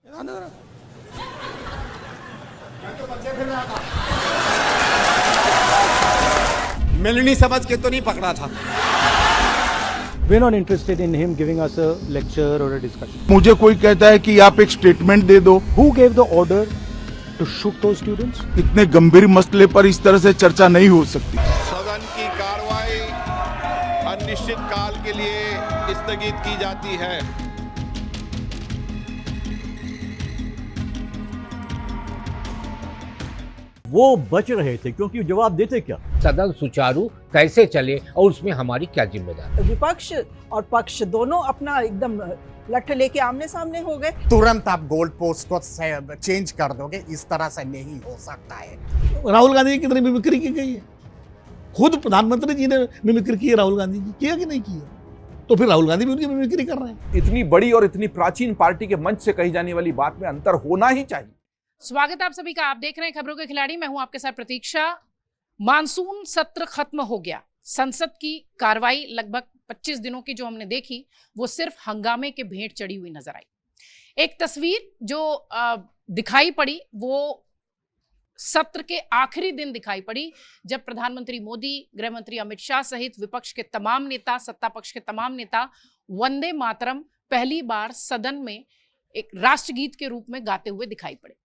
मैं तो बच्चे फिर रहा था, मिलनी समझ के तो नहीं पकड़ा था। We're not interested in him giving us a lecture or a discussion. मुझे कोई कहता है कि आप एक स्टेटमेंट दे दो। Who gave the order to shoot those students? इतने गंभीर मसले पर इस तरह से चर्चा नहीं हो सकती। सदन की कार्रवाई अनिश्चित काल के लिए स्थगित की जाती है। वो बच रहे थे क्योंकि जवाब देते क्या? सदन सुचारू कैसे चले और उसमें हमारी क्या जिम्मेदारी। विपक्ष और पक्ष दोनों अपना एकदम लठ लेके आमने सामने हो गए। तुरंत आप गोल्ड पोस्ट को चेंज कर दोगे, इस तरह से नहीं हो सकता है। राहुल गांधी की कितनी मिमिक्री की गई है, खुद प्रधानमंत्री जी ने मिमिक्री की है राहुल गांधी की, किया कि नहीं किया? तो फिर राहुल गांधी भी उनकी मिमिक्री कर रहे हैं। इतनी बड़ी और इतनी प्राचीन पार्टी के मंच से कही जाने वाली बात में अंतर होना ही चाहिए। स्वागत है आप सभी का। आप देख रहे हैं खबरों के खिलाड़ी, मैं हूं आपके साथ प्रतीक्षा। मानसून सत्र खत्म हो गया। संसद की कार्रवाई लगभग 25 दिनों की जो हमने देखी वो सिर्फ हंगामे के भेंट चढ़ी हुई नजर आई। एक तस्वीर जो दिखाई पड़ी वो सत्र के आखिरी दिन दिखाई पड़ी, जब प्रधानमंत्री मोदी, गृह मंत्री अमित शाह सहित विपक्ष के तमाम नेता, सत्ता पक्ष के तमाम नेता वंदे मातरम पहली बार सदन में एक राष्ट्रगीत के रूप में गाते हुए दिखाई पड़े।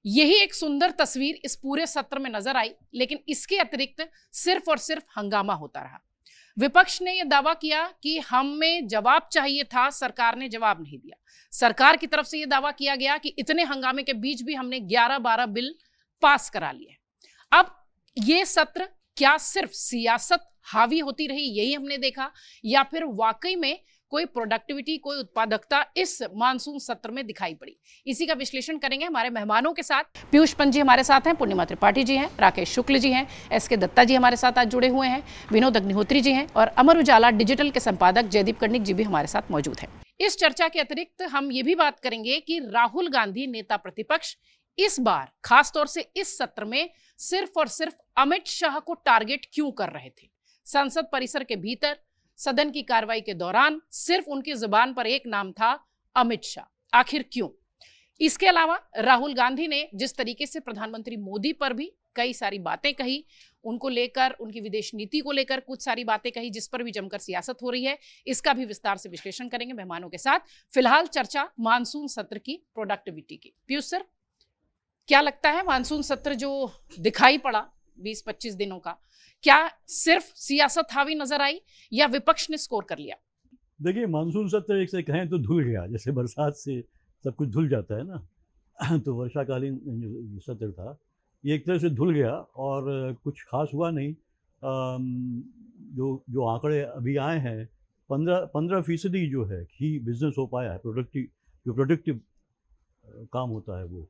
यही एक सुंदर तस्वीर इस पूरे सत्र में नजर आई, लेकिन इसके अतिरिक्त सिर्फ और सिर्फ हंगामा होता रहा। विपक्ष ने यह दावा किया कि हमें जवाब चाहिए था, सरकार ने जवाब नहीं दिया। सरकार की तरफ से यह दावा किया गया कि इतने हंगामे के बीच भी हमने 11-12 बिल पास करा लिए। अब यह सत्र क्या सिर्फ सियासत हावी होती रही, यही हमने देखा, या फिर वाकई में कोई प्रोडक्टिविटी, कोई उत्पादकता इस मानसून सत्र में दिखाई पड़ी? इसी का विश्लेषण करेंगे हमारे मेहमानों के साथ। पीयूष पंत जी हमारे साथ हैं, पूर्णिमा त्रिपाठी जी हैं, राकेश शुक्ल जी हैं, एस.के. दत्ता जी हमारे साथ आज जुड़े हुए हैं, विनोद अग्निहोत्री जी हैं और अमर उजाला डिजिटल के संपादक जयदीप कर्णिक जी भी हमारे साथ मौजूद हैं। इस चर्चा के अतिरिक्त हम ये भी बात करेंगे कि राहुल गांधी नेता प्रतिपक्ष इस बार खासतौर से इस सत्र में सिर्फ और सिर्फ अमित शाह को टारगेट क्यों कर रहे थे। संसद परिसर के भीतर सदन की कार्रवाई के दौरान सिर्फ उनकी जुबान पर एक नाम था, अमित शाह। आखिर क्यों? इसके अलावा राहुल गांधी ने जिस तरीके से प्रधानमंत्री मोदी पर भी कई सारी बातें कही, उनको लेकर, उनकी विदेश नीति को लेकर कुछ सारी बातें कही, जिस पर भी जमकर सियासत हो रही है, इसका भी विस्तार से विश्लेषण करेंगे मेहमानों के साथ। फिलहाल चर्चा मानसून सत्र की प्रोडक्टिविटी की। पीयूष सर, क्या लगता है मानसून सत्र जो दिखाई पड़ा 20-25 दिनों का, क्या सिर्फ सियासत हावी नजर आई या विपक्ष ने स्कोर कर लिया? देखिए, मानसून सत्र एक से कहें तो धुल गया, जैसे बरसात से सब कुछ धुल जाता है ना। तो वर्षाकालीन सत्र था, ये एक तरह से धुल गया और कुछ खास हुआ नहीं। जो आंकड़े अभी आए हैं, 15% जो है ही बिजनेस हो पाया है, प्रोडक्टिव काम होता है वो,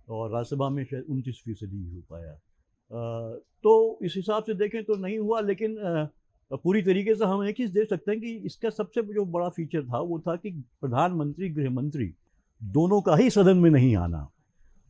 और राज्यसभा में शायद 29% हो पाया। तो इस हिसाब से देखें तो नहीं हुआ, लेकिन पूरी तरीके से हम एक चीज़ देख सकते हैं कि इसका सबसे जो बड़ा फीचर था वो था कि प्रधानमंत्री, गृह मंत्री दोनों का ही सदन में नहीं आना।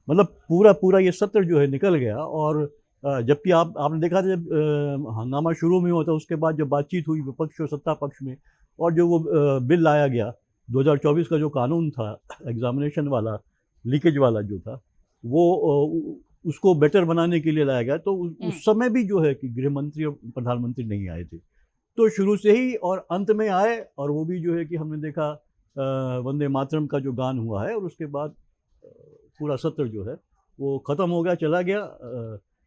मतलब पूरा ये सत्र जो है निकल गया। और जबकि आपने देखा था जब हंगामा शुरू में हुआ था, उसके बाद जब बातचीत हुई विपक्ष और सत्ता पक्ष में, और जो वो बिल लाया गया 2024 का जो कानून था एग्जामिनेशन वाला, लीकेज वाला जो था, वो उसको बेटर बनाने के लिए लाया गया। तो उस समय भी जो है कि गृह मंत्री और प्रधानमंत्री नहीं आए थे, तो शुरू से ही और अंत में आए, और वो भी जो है कि हमने देखा वंदे मातरम का जो गान हुआ है, और उसके बाद पूरा सत्र जो है वो ख़त्म हो गया, चला गया,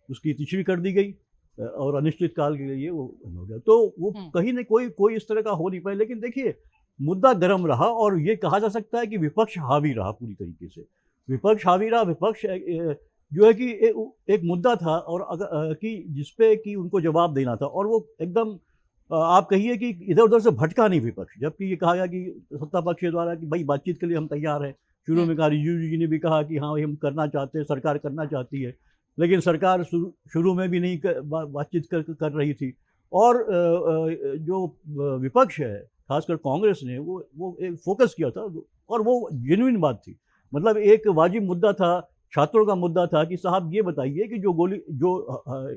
उसकी तिथि कर दी गई और अनिश्चित काल के लिए वो हो गया। तो वो कहीं न कोई इस तरह का हो नहीं पाया। लेकिन देखिए, मुद्दा गर्म रहा, और ये कहा जा सकता है कि विपक्ष हावी रहा पूरी तरीके से। विपक्ष हावी रहा, विपक्ष जो है कि एक मुद्दा था और कि जिसपे कि उनको जवाब देना था, और वो एकदम आप कहिए कि इधर उधर से भटका नहीं विपक्ष। जबकि ये कहा गया कि सत्ता पक्ष के द्वारा कि भाई बातचीत के लिए हम तैयार हैं, शुरू में कहा, रिजिजू जी ने भी कहा कि हाँ हम करना चाहते हैं, सरकार करना चाहती है, लेकिन सरकार शुरू में भी नहीं बातचीत कर रही थी। और जो विपक्ष है, खासकर कांग्रेस ने, वो एक फोकस किया था, और वो जेन्युइन बात थी। मतलब एक वाजिब मुद्दा था, छात्रों का मुद्दा था कि साहब ये बताइए कि जो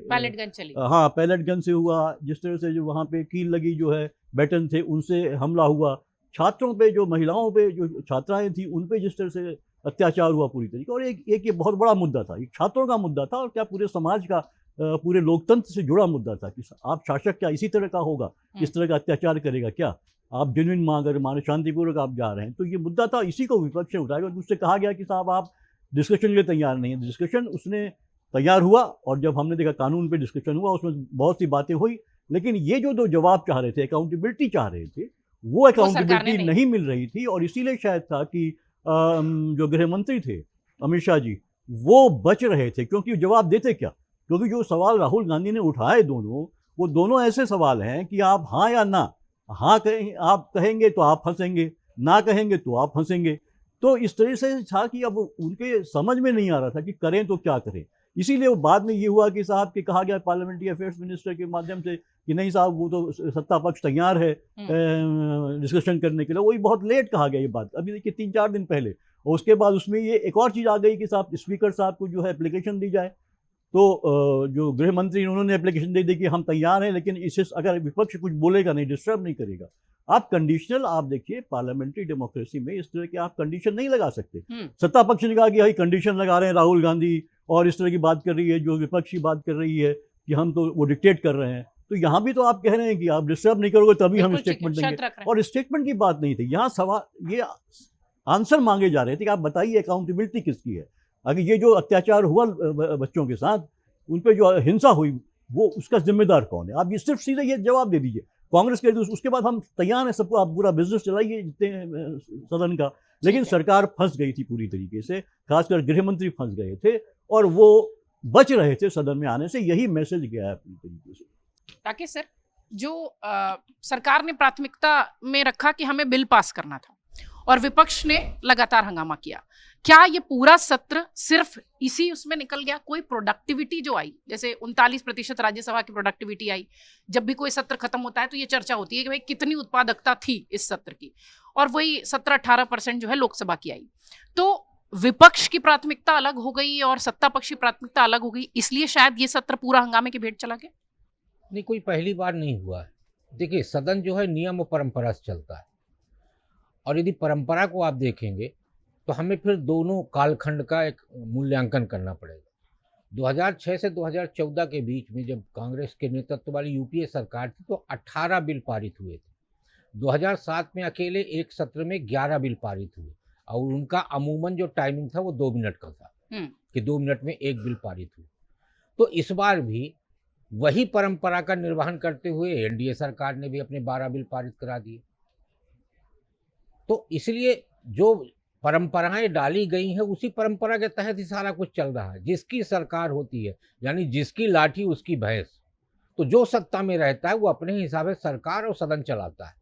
पैलेट गन चली, हाँ पैलेट गन से हुआ, जिस तरह से जो वहाँ पे कील लगी, जो है बैटन थे, उनसे हमला हुआ, छात्रों पे, जो महिलाओं पे, जो छात्राएं थी, उन पे जिस तरह से अत्याचार हुआ पूरी तरीके। और एक ये बहुत बड़ा मुद्दा था, एक छात्रों का मुद्दा था और क्या पूरे समाज का, पूरे लोकतंत्र से जुड़ा मुद्दा था कि आप शासक क्या इसी तरह का होगा, इस तरह का अत्याचार करेगा क्या, आप जेन्युइन अगर माने शांतिपूर्वक आप जा रहे हैं। तो ये मुद्दा था, इसी को विपक्ष ने उठाया और उससे कहा गया कि साहब आप डिस्कशन के लिए तैयार नहीं है। डिस्कशन उसने तैयार हुआ और जब हमने देखा कानून पे डिस्कशन हुआ उसमें बहुत सी बातें हुई, लेकिन ये जो दो जवाब चाह रहे थे, अकाउंटेबिलिटी चाह रहे थे, वो अकाउंटेबिलिटी नहीं मिल रही थी। और इसीलिए शायद था कि जो गृह मंत्री थे अमित शाह जी, वो बच रहे थे, क्योंकि जवाब देते क्या, क्योंकि जो सवाल राहुल गांधी ने उठाए दोनों, वो दोनों ऐसे सवाल हैं कि आप हाँ या ना, हाँ कहें, आप कहेंगे तो आप फंसेंगे, ना कहेंगे तो आप फंसेंगे। तो इस तरह से था कि अब उनके समझ में नहीं आ रहा था कि करें तो क्या करें। इसीलिए वो बाद में ये हुआ कि साहब के कहा गया पार्लियामेंट्री अफेयर्स मिनिस्टर के माध्यम से कि नहीं साहब वो तो सत्ता पक्ष तैयार है डिस्कशन करने के लिए। वही बहुत लेट कहा गया ये बात, अभी देखिए 3-4 दिन पहले। और उसके बाद उसमें ये एक और चीज़ आ गई कि साहब स्पीकर साहब को जो है एप्लीकेशन दी जाए। तो जो गृह मंत्री उन्होंने एप्लीकेशन दे दी कि हम तैयार हैं, लेकिन इससे अगर विपक्ष कुछ बोलेगा नहीं, डिस्टर्ब नहीं करेगा। आप कंडीशनल, आप देखिए पार्लियामेंट्री डेमोक्रेसी में इस तरह के आप कंडीशन नहीं लगा सकते। सत्ता पक्ष ने कहा कि भाई कंडीशन लगा रहे हैं राहुल गांधी और इस तरह की बात कर रही है, जो विपक्ष की बात कर रही है कि हम तो वो डिक्टेट कर रहे हैं। तो यहाँ भी तो आप कह रहे हैं कि आप डिस्टर्ब नहीं करोगे तभी हम स्टेटमेंट देंगे, और स्टेटमेंट की बात नहीं थी यहाँ। सवाल ये आंसर मांगे जा रहे थे कि आप बताइए अकाउंटेबिलिटी किसकी है। अगर ये जो अत्याचार हुआ बच्चों के साथ, उन पर जो हिंसा हुई, वो उसका जिम्मेदार कौन है? आप ये सिर्फ सीधे ये जवाब दे दीजिए। कांग्रेस के उसके बाद हम तैयार हैं सबको, आप पूरा बिजनेस चलाइए जितने सदन का। लेकिन सरकार फंस गई थी पूरी तरीके से, खासकर गृह मंत्री फंस गए थे और वो बच रहे थे सदन में आने से। यही मैसेज गया है पूरी तरीके से। ताकि सर जो सरकार ने प्राथमिकता में रखा कि हमें बिल पास करना था और विपक्ष ने लगातार हंगामा किया, क्या ये पूरा सत्र सिर्फ इसी उसमें निकल गया? कोई प्रोडक्टिविटी जो आई, जैसे 39% राज्यसभा की प्रोडक्टिविटी आई, जब भी कोई सत्र खत्म होता है तो ये चर्चा होती है कि भाई कितनी उत्पादकता थी इस सत्र की, और वही 17-18% जो है लोकसभा की आई। तो विपक्ष की प्राथमिकता अलग हो गई और सत्ता पक्ष की प्राथमिकता अलग हो गई, इसलिए शायद ये सत्र पूरा हंगामे के भेंट चला गया। नहीं, कोई पहली बार नहीं हुआ है। देखिए, सदन जो है नियम और परंपरा से चलता है, और यदि परंपरा को आप देखेंगे तो हमें फिर दोनों कालखंड का एक मूल्यांकन करना पड़ेगा। 2006 से 2014 के बीच में जब कांग्रेस के नेतृत्व वाली यूपीए सरकार थी तो 18 बिल पारित हुए थे। 2007 में अकेले एक सत्र में 11 बिल पारित हुए, और उनका अमूमन जो टाइमिंग था वो 2 मिनट का था कि 2 मिनट में एक बिल पारित हुए। तो इस बार भी वही परंपरा का निर्वहन करते हुए एनडीए सरकार ने भी अपने 12 बिल पारित करा दिए। तो इसलिए जो परंपराएं डाली गई हैं उसी परंपरा के तहत ही सारा कुछ चल रहा है। जिसकी सरकार होती है, यानी जिसकी लाठी उसकी भैंस, तो जो सत्ता में रहता है वो अपने हिसाब से सरकार और सदन चलाता है।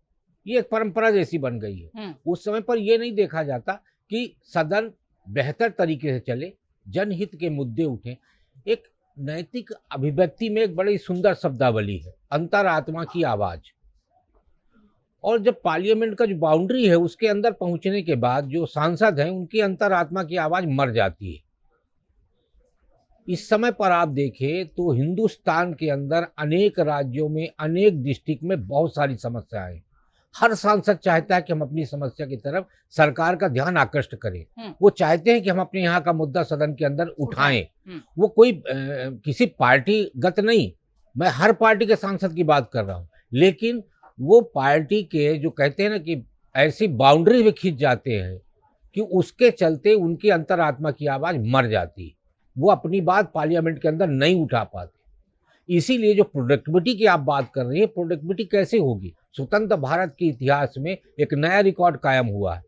ये एक परंपरा जैसी बन गई है। उस समय पर ये नहीं देखा जाता कि सदन बेहतर तरीके से चले, जनहित के मुद्दे उठें। एक नैतिक अभिव्यक्ति में एक बड़ी सुंदर शब्दावली है, अंतरात्मा की आवाज़। और जब पार्लियामेंट का जो बाउंड्री है उसके अंदर पहुंचने के बाद जो सांसद हैं उनकी अंतरात्मा की आवाज़ मर जाती है। इस समय पर आप देखें तो हिंदुस्तान के अंदर अनेक राज्यों में, अनेक डिस्ट्रिक्ट में बहुत सारी समस्याएं हैं। हर सांसद चाहता है कि हम अपनी समस्या की तरफ सरकार का ध्यान आकृष्ट करें। वो चाहते हैं कि हम अपने यहाँ का मुद्दा सदन के अंदर उठाएं। वो कोई किसी पार्टीगत नहीं, मैं हर पार्टी के सांसद की बात कर रहा हूँ, लेकिन वो पार्टी के जो कहते हैं ना कि ऐसी बाउंड्री में खिंच जाते हैं कि उसके चलते उनकी अंतरात्मा की आवाज़ मर जाती है। वो अपनी बात पार्लियामेंट के अंदर नहीं उठा पाते। इसीलिए जो प्रोडक्टिविटी की आप बात कर रही हैं, प्रोडक्टिविटी कैसे होगी? स्वतंत्र भारत के इतिहास में एक नया रिकॉर्ड कायम हुआ है,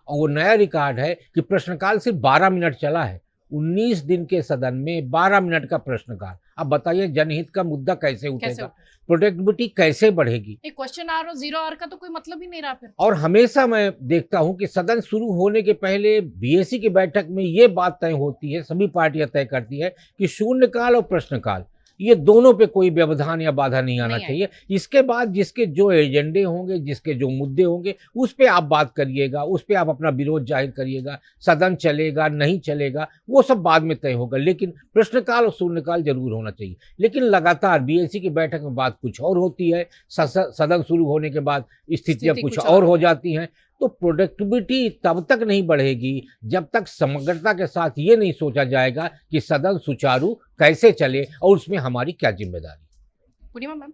और वो नया रिकॉर्ड है कि प्रश्नकाल सिर्फ 12 मिनट चला है। 19 दिन के सदन में 12 मिनट का प्रश्नकाल। अब बताइए जनहित का मुद्दा कैसे उठेगा? प्रोडक्टिविटी कैसे बढ़ेगी? एक क्वेश्चन आवर और 0 आवर का तो कोई मतलब ही नहीं रहा फिर। और हमेशा मैं देखता हूं कि सदन शुरू होने के पहले बीएसी की बैठक में ये बात तय होती है, सभी पार्टियां तय करती है कि शून्यकाल और प्रश्नकाल, ये दोनों पे कोई व्यवधान या बाधा नहीं आना चाहिए। इसके बाद जिसके जो एजेंडे होंगे, जिसके जो मुद्दे होंगे, उस पे आप बात करिएगा, उस पे आप अपना विरोध जाहिर करिएगा। सदन चलेगा नहीं चलेगा वो सब बाद में तय होगा, लेकिन प्रश्नकाल और शून्यकाल जरूर होना चाहिए। लेकिन लगातार बीएसी की बैठक में बात कुछ और होती है, सदन शुरू होने के बाद स्थितियां कुछ और हो जाती हैं। तो प्रोडक्टिविटी तब तक नहीं बढ़ेगी जब तक समग्रता के साथ ये नहीं सोचा जाएगा कि सदन सुचारू कैसे चले और उसमें हमारी क्या जिम्मेदारी। पूर्णिमा मैम,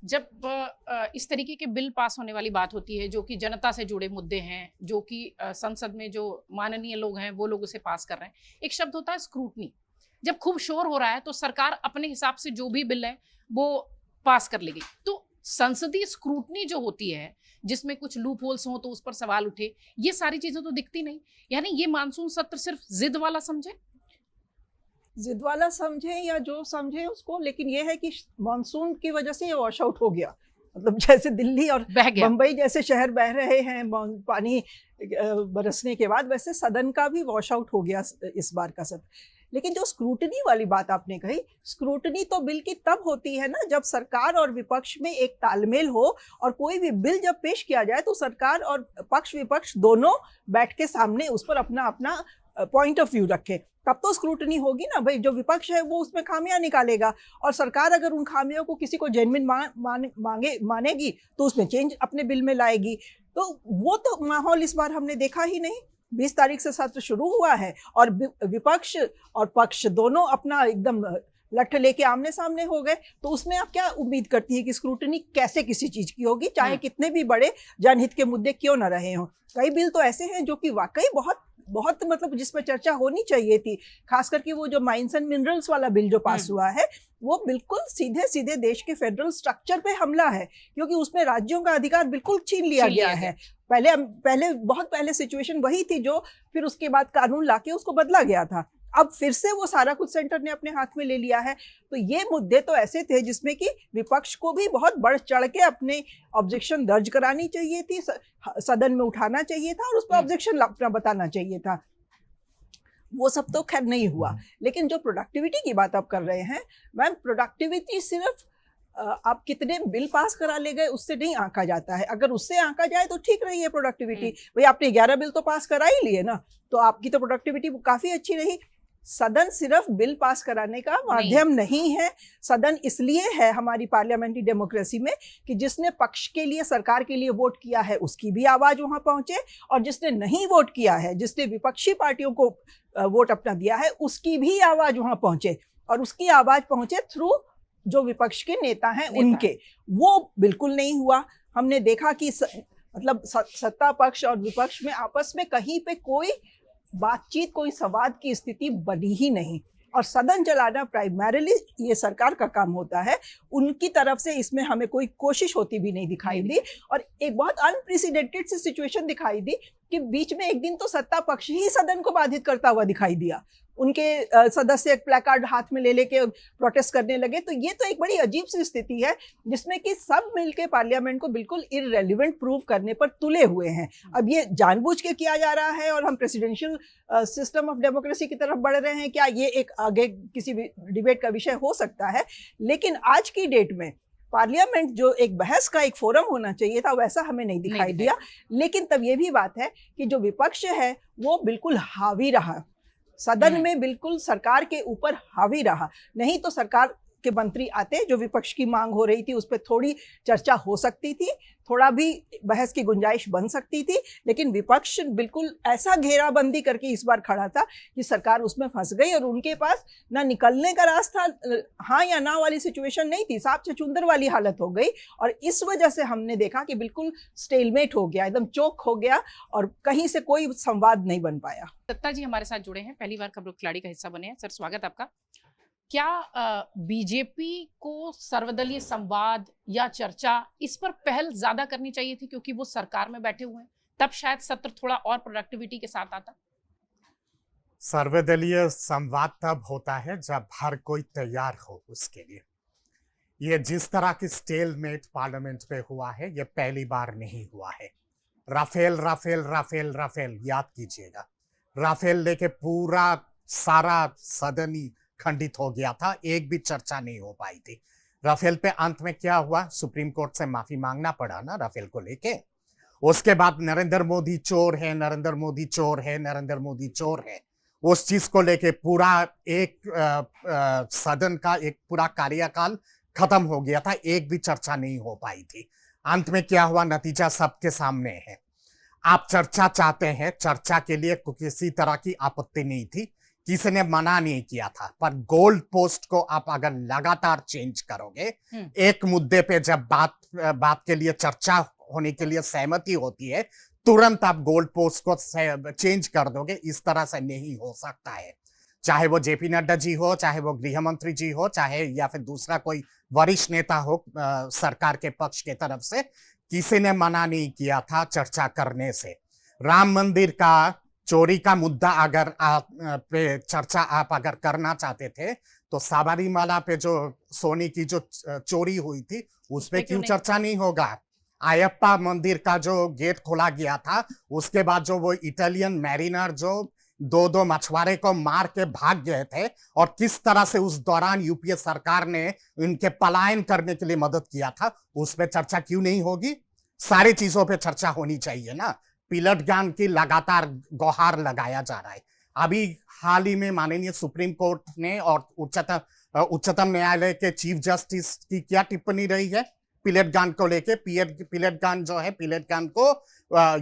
जब इस तरीके के बिल पास होने वाली बात होती है जो कि जनता से जुड़े मुद्दे हैं, जो कि संसद में जो माननीय लोग हैं वो लोग उसे पास कर रहे हैं, एक शब्द होता है स्क्रूटनी। जब खूब शोर हो रहा है तो सरकार अपने हिसाब से जो भी बिल है वो पास कर लेगी। तो संसदीय स्क्रूटनी जो होती है जिसमें कुछ लूप होल्स हो तो उस पर सवाल उठे, ये सारी चीजें तो दिखती नहीं। यानी ये मानसून सत्र सिर्फ जिद वाला समझे, जिद वाला समझे या जो समझे उसको, लेकिन ये है कि मानसून की वजह से ये वॉश आउट हो गया। मतलब जैसे दिल्ली और बह गया। बम्बई जैसे शहर बह रहे हैं पानी बरसने के बाद, वैसे सदन का भी वॉश आउट हो गया इस बार का सत्र। लेकिन जो स्क्रूटनी वाली बात आपने कही, स्क्रूटनी तो बिल की तब होती है ना जब सरकार और विपक्ष में एक तालमेल हो, और कोई भी बिल जब पेश किया जाए तो सरकार और पक्ष विपक्ष दोनों बैठ के सामने उस पर अपना अपना पॉइंट ऑफ व्यू रखे, तब तो स्क्रूटनी होगी ना भाई। जो विपक्ष है वो उसमें खामियां निकालेगा, और सरकार अगर उन खामियों को किसी को जेन्युइन मानेगी तो उसमें चेंज अपने बिल में लाएगी। तो वो तो माहौल इस बार हमने देखा ही नहीं। 20 तारीख से सत्र शुरू हुआ है और विपक्ष और पक्ष दोनों अपना एकदम लठ लेके आमने सामने हो गए। तो उसमें आप क्या उम्मीद करती है कि स्क्रूटनी कैसे किसी चीज की होगी, चाहे कितने भी बड़े जनहित के मुद्दे क्यों ना रहे हों। कई बिल तो ऐसे हैं जो कि वाकई बहुत बहुत मतलब जिस पर चर्चा होनी चाहिए थी, खास करके वो जो माइंस एंड मिनरल्स वाला बिल जो पास हुआ है वो बिल्कुल सीधे सीधे देश के फेडरल स्ट्रक्चर पे हमला है, क्योंकि उसमें राज्यों का अधिकार बिल्कुल छीन लिया गया है। पहले बहुत पहले सिचुएशन वही थी जो फिर उसके बाद कानून लाके उसको बदला गया था। अब फिर से वो सारा कुछ सेंटर ने अपने हाथ में ले लिया है। तो ये मुद्दे तो ऐसे थे जिसमें कि विपक्ष को भी बहुत बढ़ चढ़ के अपने ऑब्जेक्शन दर्ज करानी चाहिए थी, सदन में उठाना चाहिए था और उस पर ऑब्जेक्शन अपना बताना चाहिए था। वो सब तो खैर नहीं हुआ। लेकिन जो प्रोडक्टिविटी की बात आप कर रहे हैं मैम, प्रोडक्टिविटी सिर्फ आप कितने बिल पास करा ले गए उससे नहीं आंका जाता है। अगर उससे आंका जाए तो ठीक रही है प्रोडक्टिविटी, भाई आपने 11 बिल तो पास करा ही लिए ना, तो आपकी तो प्रोडक्टिविटी काफी अच्छी रही। सदन सिर्फ बिल पास कराने का माध्यम नहीं है। सदन इसलिए है हमारी पार्लियामेंट्री डेमोक्रेसी में कि जिसने पक्ष के लिए, सरकार के लिए वोट किया है उसकी भी आवाज वहां पहुंचे, और जिसने नहीं वोट किया है, जिसने विपक्षी पार्टियों को वोट अपना दिया है, उसकी भी आवाज वहां पहुंचे, और उसकी आवाज पहुंचे थ्रू जो विपक्ष के नेता हैं उनके। वो बिल्कुल नहीं हुआ। हमने देखा कि मतलब सत्ता पक्ष और विपक्ष में आपस में कहीं पे कोई बातचीत, कोई संवाद की स्थिति बनी ही नहीं। और सदन चलाना प्राइमरीली ये सरकार का काम होता है, उनकी तरफ से इसमें हमें कोई कोशिश होती भी नहीं दिखाई दी। और एक बहुत अनप्रेसिडेंटेड सी सिचुएशन दिखाई दी कि बीच में एक दिन तो सत्ता पक्ष ही सदन को बाधित करता हुआ दिखाई दिया। उनके सदस्य एक प्लेकार्ड हाथ में ले लेके प्रोटेस्ट करने लगे। तो ये तो एक बड़ी अजीब सी स्थिति है जिसमें कि सब मिलके पार्लियामेंट को बिल्कुल इररेलेवेंट प्रूव करने पर तुले हुए हैं। अब ये जानबूझ के किया जा रहा है और हम प्रेसिडेंशियल सिस्टम ऑफ डेमोक्रेसी की तरफ बढ़ रहे हैं क्या, ये एक आगे किसी डिबेट का विषय हो सकता है। लेकिन आज की डेट में पार्लियामेंट जो एक बहस का एक फोरम होना चाहिए था वैसा हमें नहीं दिखाई दिया। लेकिन तब ये भी बात है कि जो विपक्ष है वो बिल्कुल हावी रहा, सदन में बिल्कुल सरकार के ऊपर हावी रहा। नहीं तो सरकार के मंत्री आते, जो विपक्ष की मांग हो रही थी उस पर थोड़ी चर्चा हो सकती थी, थोड़ा भी बहस की गुंजाइश बन सकती थी। लेकिन विपक्ष बिल्कुल ऐसा घेराबंदी करके इस बार खड़ा था कि सरकार उसमें फंस गई और उनके पास ना निकलने का रास्ता, हाँ या ना वाली सिचुएशन नहीं थी, सांप छछूंदर वाली हालत हो गई। और इस वजह से हमने देखा कि बिल्कुल स्टेलमेट हो गया, एकदम चौक हो गया और कहीं से कोई संवाद नहीं बन पाया। दत्ता जी हमारे साथ जुड़े हैं, पहली बार खबरों के खिलाड़ी का हिस्सा बने हैं। सर स्वागत आपका। क्या बीजेपी को सर्वदलीय संवाद या चर्चा इस पर पहल ज्यादा करनी चाहिए थी, क्योंकि वो सरकार में बैठे हुए हैं, तब शायद सत्र थोड़ा और प्रोडक्टिविटी के साथ आता? सर्वदलीय संवाद तब होता है जब हर कोई तैयार हो उसके लिए। ये जिस तरह की स्टेलमेट पार्लियामेंट पे हुआ है ये पहली बार नहीं हुआ है। राफेल राफेल राफेल राफेल याद कीजिएगा, राफेल लेके पूरा सारा सदन ही खंडित हो गया था, एक भी चर्चा नहीं हो पाई थी। राफेल पे अंत में क्या हुआ, सुप्रीम कोर्ट से माफी मांगना पड़ा ना राफेल को लेके। उसके बाद नरेंद्र मोदी चोर है, नरेंद्र मोदी चोर है, नरेंद्र मोदी चोर है, उस चीज को लेके पूरा एक सदन का एक पूरा कार्यकाल खत्म हो गया था, एक भी चर्चा नहीं हो पाई थी। अंत में क्या हुआ, नतीजा सबके सामने है। आप चर्चा चाहते हैं, चर्चा के लिए किसी तरह की आपत्ति नहीं थी, किसी ने मना नहीं किया था, पर गोल्ड पोस्ट को आप अगर लगातार चेंज करोगे, एक मुद्दे पे जब बात के लिए चर्चा होने के लिए सहमति होती है, तुरंत आप गोल्ड पोस्ट को चेंज कर दोगे, इस तरह से नहीं हो सकता है। चाहे वो जेपी नड्डा जी हो, चाहे वो गृह मंत्री जी हो, चाहे या फिर दूसरा कोई वरिष्ठ नेता हो सरकार के पक्ष के तरफ से, किसी ने मना नहीं किया था चर्चा करने से। राम मंदिर का चोरी का मुद्दा अगर पे चर्चा आप अगर करना चाहते थे, तो साबरीमाला पे जो सोने की जो चोरी हुई थी उस पे क्यों चर्चा नहीं होगा? अयप्पा मंदिर का जो गेट खोला गया था, उसके बाद जो वो इटालियन मैरिनर जो दो मछुआरे को मार के भाग गए थे, और किस तरह से उस दौरान यूपीए सरकार ने उनके पलायन करने के लिए मदद किया था, उस पर चर्चा क्यों नहीं होगी? सारी चीजों पे चर्चा होनी चाहिए ना। पिलट ज्ञान की लगातार गुहार लगाया जा रहा है। अभी हाल ही में माननीय सुप्रीम कोर्ट ने और उच्चतम न्यायालय के चीफ जस्टिस की क्या टिप्पणी रही है पिलेट गन को लेके? पिलेट गन जो है, पिलेट गन को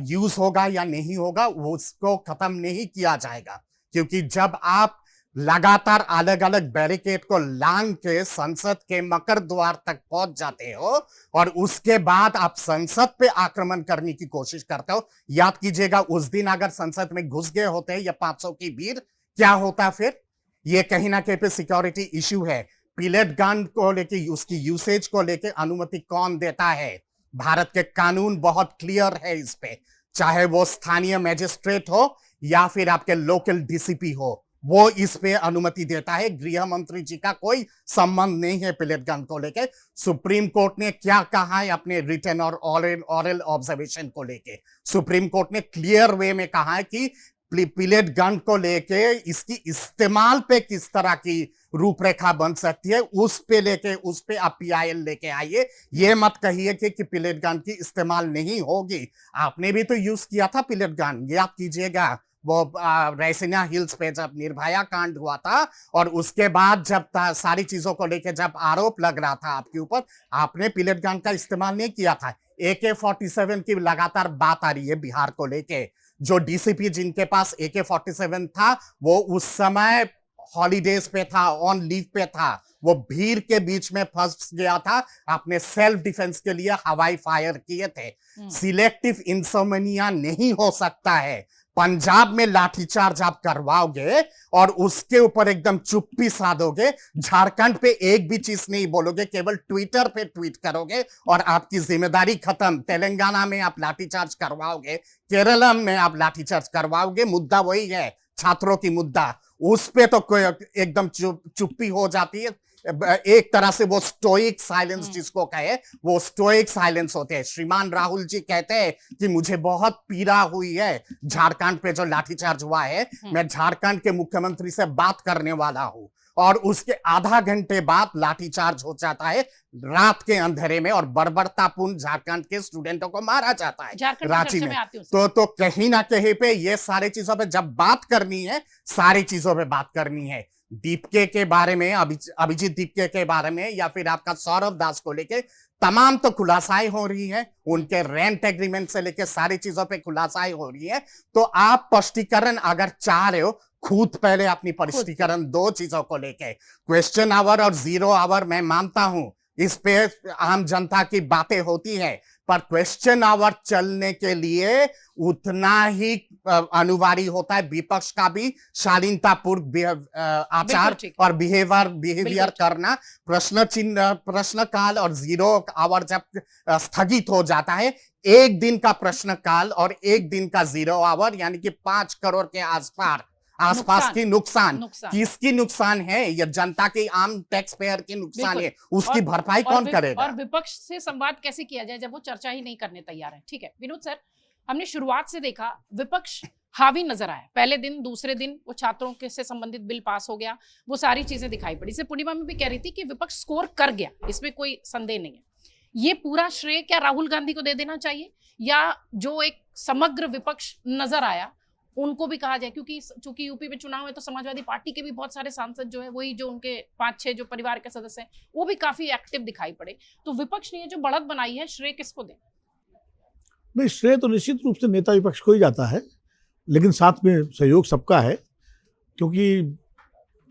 यूज होगा या नहीं होगा, उसको खत्म नहीं किया जाएगा, क्योंकि जब आप लगातार अलग अलग बैरिकेड को लांग के संसद के मकर द्वार तक पहुंच जाते हो और उसके बाद आप संसद पे आक्रमण करने की कोशिश करते हो, याद कीजिएगा उस दिन अगर संसद में घुस गए होते या 500 की भीड़, क्या होता फिर? ये कहीं ना कहीं पे सिक्योरिटी इश्यू है। पिलेट गन को लेके, उसकी यूसेज को लेके अनुमति कौन देता है? भारत के कानून बहुत क्लियर है इस पे, चाहे वो स्थानीय मैजिस्ट्रेट हो या फिर आपके लोकल डीसीपी हो, वो इस पे अनुमति देता है। गृह मंत्री जी का कोई संबंध नहीं है पिलेट गन को लेके। सुप्रीम कोर्ट ने क्या कहा है अपने रिटन और ऑरल ऑब्जर्वेशन को लेके? सुप्रीम कोर्ट ने क्लियर वे में कहा है कि पिलेट गन को लेके इसकी इस्तेमाल पे किस तरह की रूपरेखा बन सकती है, उस पे आप PIL लेके आइए। ये मत कहिए कि पिलेट गन की इस्तेमाल नहीं होगी। आपने भी तो यूज किया था पिलेट गन, याद कीजिएगा वो रैसिना हिल्स पे जब निर्भया कांड हुआ था, और उसके बाद जब सारी चीजों को लेके जब आरोप लग रहा था आपके ऊपर, आपने पिलेट गन का इस्तेमाल नहीं किया था। AK-47 की लगातार बात आ रही है बिहार को लेके। जो डीसीपी जिनके पास AK-47 था, वो उस समय हॉलीडेज पे था, ऑन लीव पे था, वो भीड़ के बीच में फंस गया था, आपने सेल्फ डिफेंस के लिए हवाई फायर किए थे। सिलेक्टिव इंसोमनिया नहीं हो सकता है। पंजाब में लाठीचार्ज आप करवाओगे और उसके ऊपर एकदम चुप्पी साधोगे, झारखंड पे एक भी चीज नहीं बोलोगे, केवल ट्विटर पे ट्वीट करोगे और आपकी जिम्मेदारी खत्म। तेलंगाना में आप लाठीचार्ज करवाओगे, केरला में आप लाठीचार्ज करवाओगे, मुद्दा वही है, छात्रों की मुद्दा, उस पे तो कोई एकदम चुप्पी हो जाती है। एक तरह से वो स्टोइक साइलेंस जिसको कहे, वो स्टोइक साइलेंस होते हैं। श्रीमान राहुल जी कहते हैं कि मुझे बहुत पीड़ा हुई है झारखंड पे जो लाठीचार्ज हुआ है, मैं झारखंड के मुख्यमंत्री से बात करने वाला हूं, और उसके आधा घंटे बाद लाठीचार्ज हो जाता है रात के अंधेरे में, और बर्बरतापूर्ण झारखंड के स्टूडेंटों को मारा जाता है रांची में। तो कहीं ना कहीं पे ये सारी चीजों पे जब बात करनी है, सारी चीजों पे बात करनी है। दीपके के बारे में, अभिजीत दीपके के बारे में, या फिर आपका सौरभ दास को लेके तमाम तो खुलासाएं हो रही है, उनके रेंट एग्रीमेंट से लेके सारी चीजों पे खुलासाएं हो रही है। तो आप स्पष्टीकरण अगर चाह रहे हो, खुद पहले अपनी स्पष्टीकरण दो चीजों को लेके। क्वेश्चन आवर और 0 आवर मैं मानता हूं, इस पे आम जनता की बातें होती है, पर क्वेश्चन आवर चलने के लिए उतना ही अनिवार्य होता है विपक्ष का भी शालीनतापूर्वक आचार और बिहेवियर करना। प्रश्नकाल और 0 आवर जब स्थगित हो जाता है, एक दिन का प्रश्नकाल और एक दिन का 0 आवर, यानी कि 5 करोड़ के आसपास की नुकसान किसकी नुकसान है? ये जनता के आम टैक्स पेयर की नुकसान है, उसकी भरपाई कौन करेगा? और विपक्ष से संवाद कैसे किया जाए जब वो चर्चा ही नहीं करने तैयार है? ठीक है विनोद सर, हमने शुरुआत से देखा विपक्ष हावी नजर आया। पहले दिन, दूसरे दिन वो छात्रों के से संबंधित बिल पास हो गया, वो सारी चीजें दिखाई पड़ी। इसे पूर्णिमा में भी कह रही थी कि विपक्ष स्कोर कर गया, इसमें कोई संदेह नहीं है। ये पूरा श्रेय क्या राहुल गांधी को दे देना चाहिए, या जो एक समग्र विपक्ष नजर आया उनको भी कहा जाए? क्योंकि चूंकि यूपी में चुनाव है, तो समाजवादी पार्टी के भी बहुत सारे सांसद जो है, वही जो उनके 5-6 जो परिवार के सदस्य हैं, वो भी काफी एक्टिव दिखाई पड़े। तो विपक्ष ने ये जो बढ़त बनाई है, श्रेय किसको दे? नहीं, श्रेय तो निश्चित रूप से नेता विपक्ष को ही जाता है, लेकिन साथ में सहयोग सबका है, क्योंकि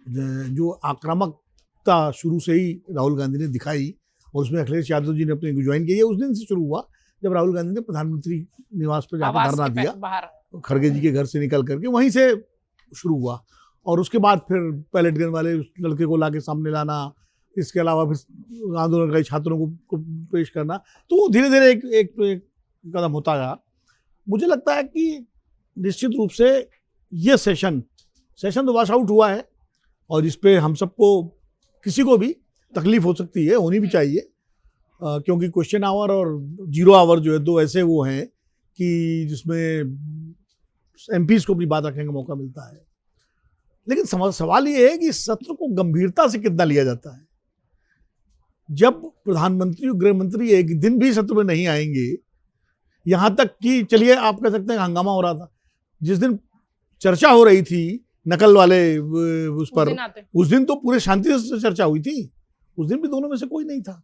जो आक्रामकता शुरू से ही राहुल गांधी ने दिखाई और उसमें अखिलेश यादव जी ने अपनी ज्वाइन की है, उस दिन से शुरू हुआ जब राहुल गांधी ने प्रधानमंत्री निवास पर जाकर आवास धरना के दिया, बाहर खड़गे जी के घर से निकल करके वहीं से शुरू हुआ। और उसके बाद फिर पैलेट गन वाले उस लड़के को लाके सामने लाना, इसके अलावा फिर आंदोलनकारी छात्रों को पेश करना, तो वो धीरे धीरे एक कदम होता गया। मुझे लगता है कि निश्चित रूप से ये सेशन तो वॉश आउट हुआ है और इस पे हम सबको, किसी को भी तकलीफ हो सकती है, होनी भी चाहिए, क्योंकि क्वेश्चन आवर और जीरो आवर जो है दो ऐसे वो हैं कि जिसमें एमपीज को अपनी बात रखने का मौका मिलता है। लेकिन सवाल ये है कि इस सत्र को गंभीरता से कितना लिया जाता है। जब प्रधानमंत्री और गृह मंत्री एक दिन भी सत्र में नहीं आएंगे, यहां तक कि चलिए आप कह सकते हैं हंगामा हो रहा था, जिस दिन चर्चा हो रही थी नकल वाले उस पर, उस दिन तो पूरे शांति से चर्चा हुई थी, उस दिन भी दोनों में से कोई नहीं था।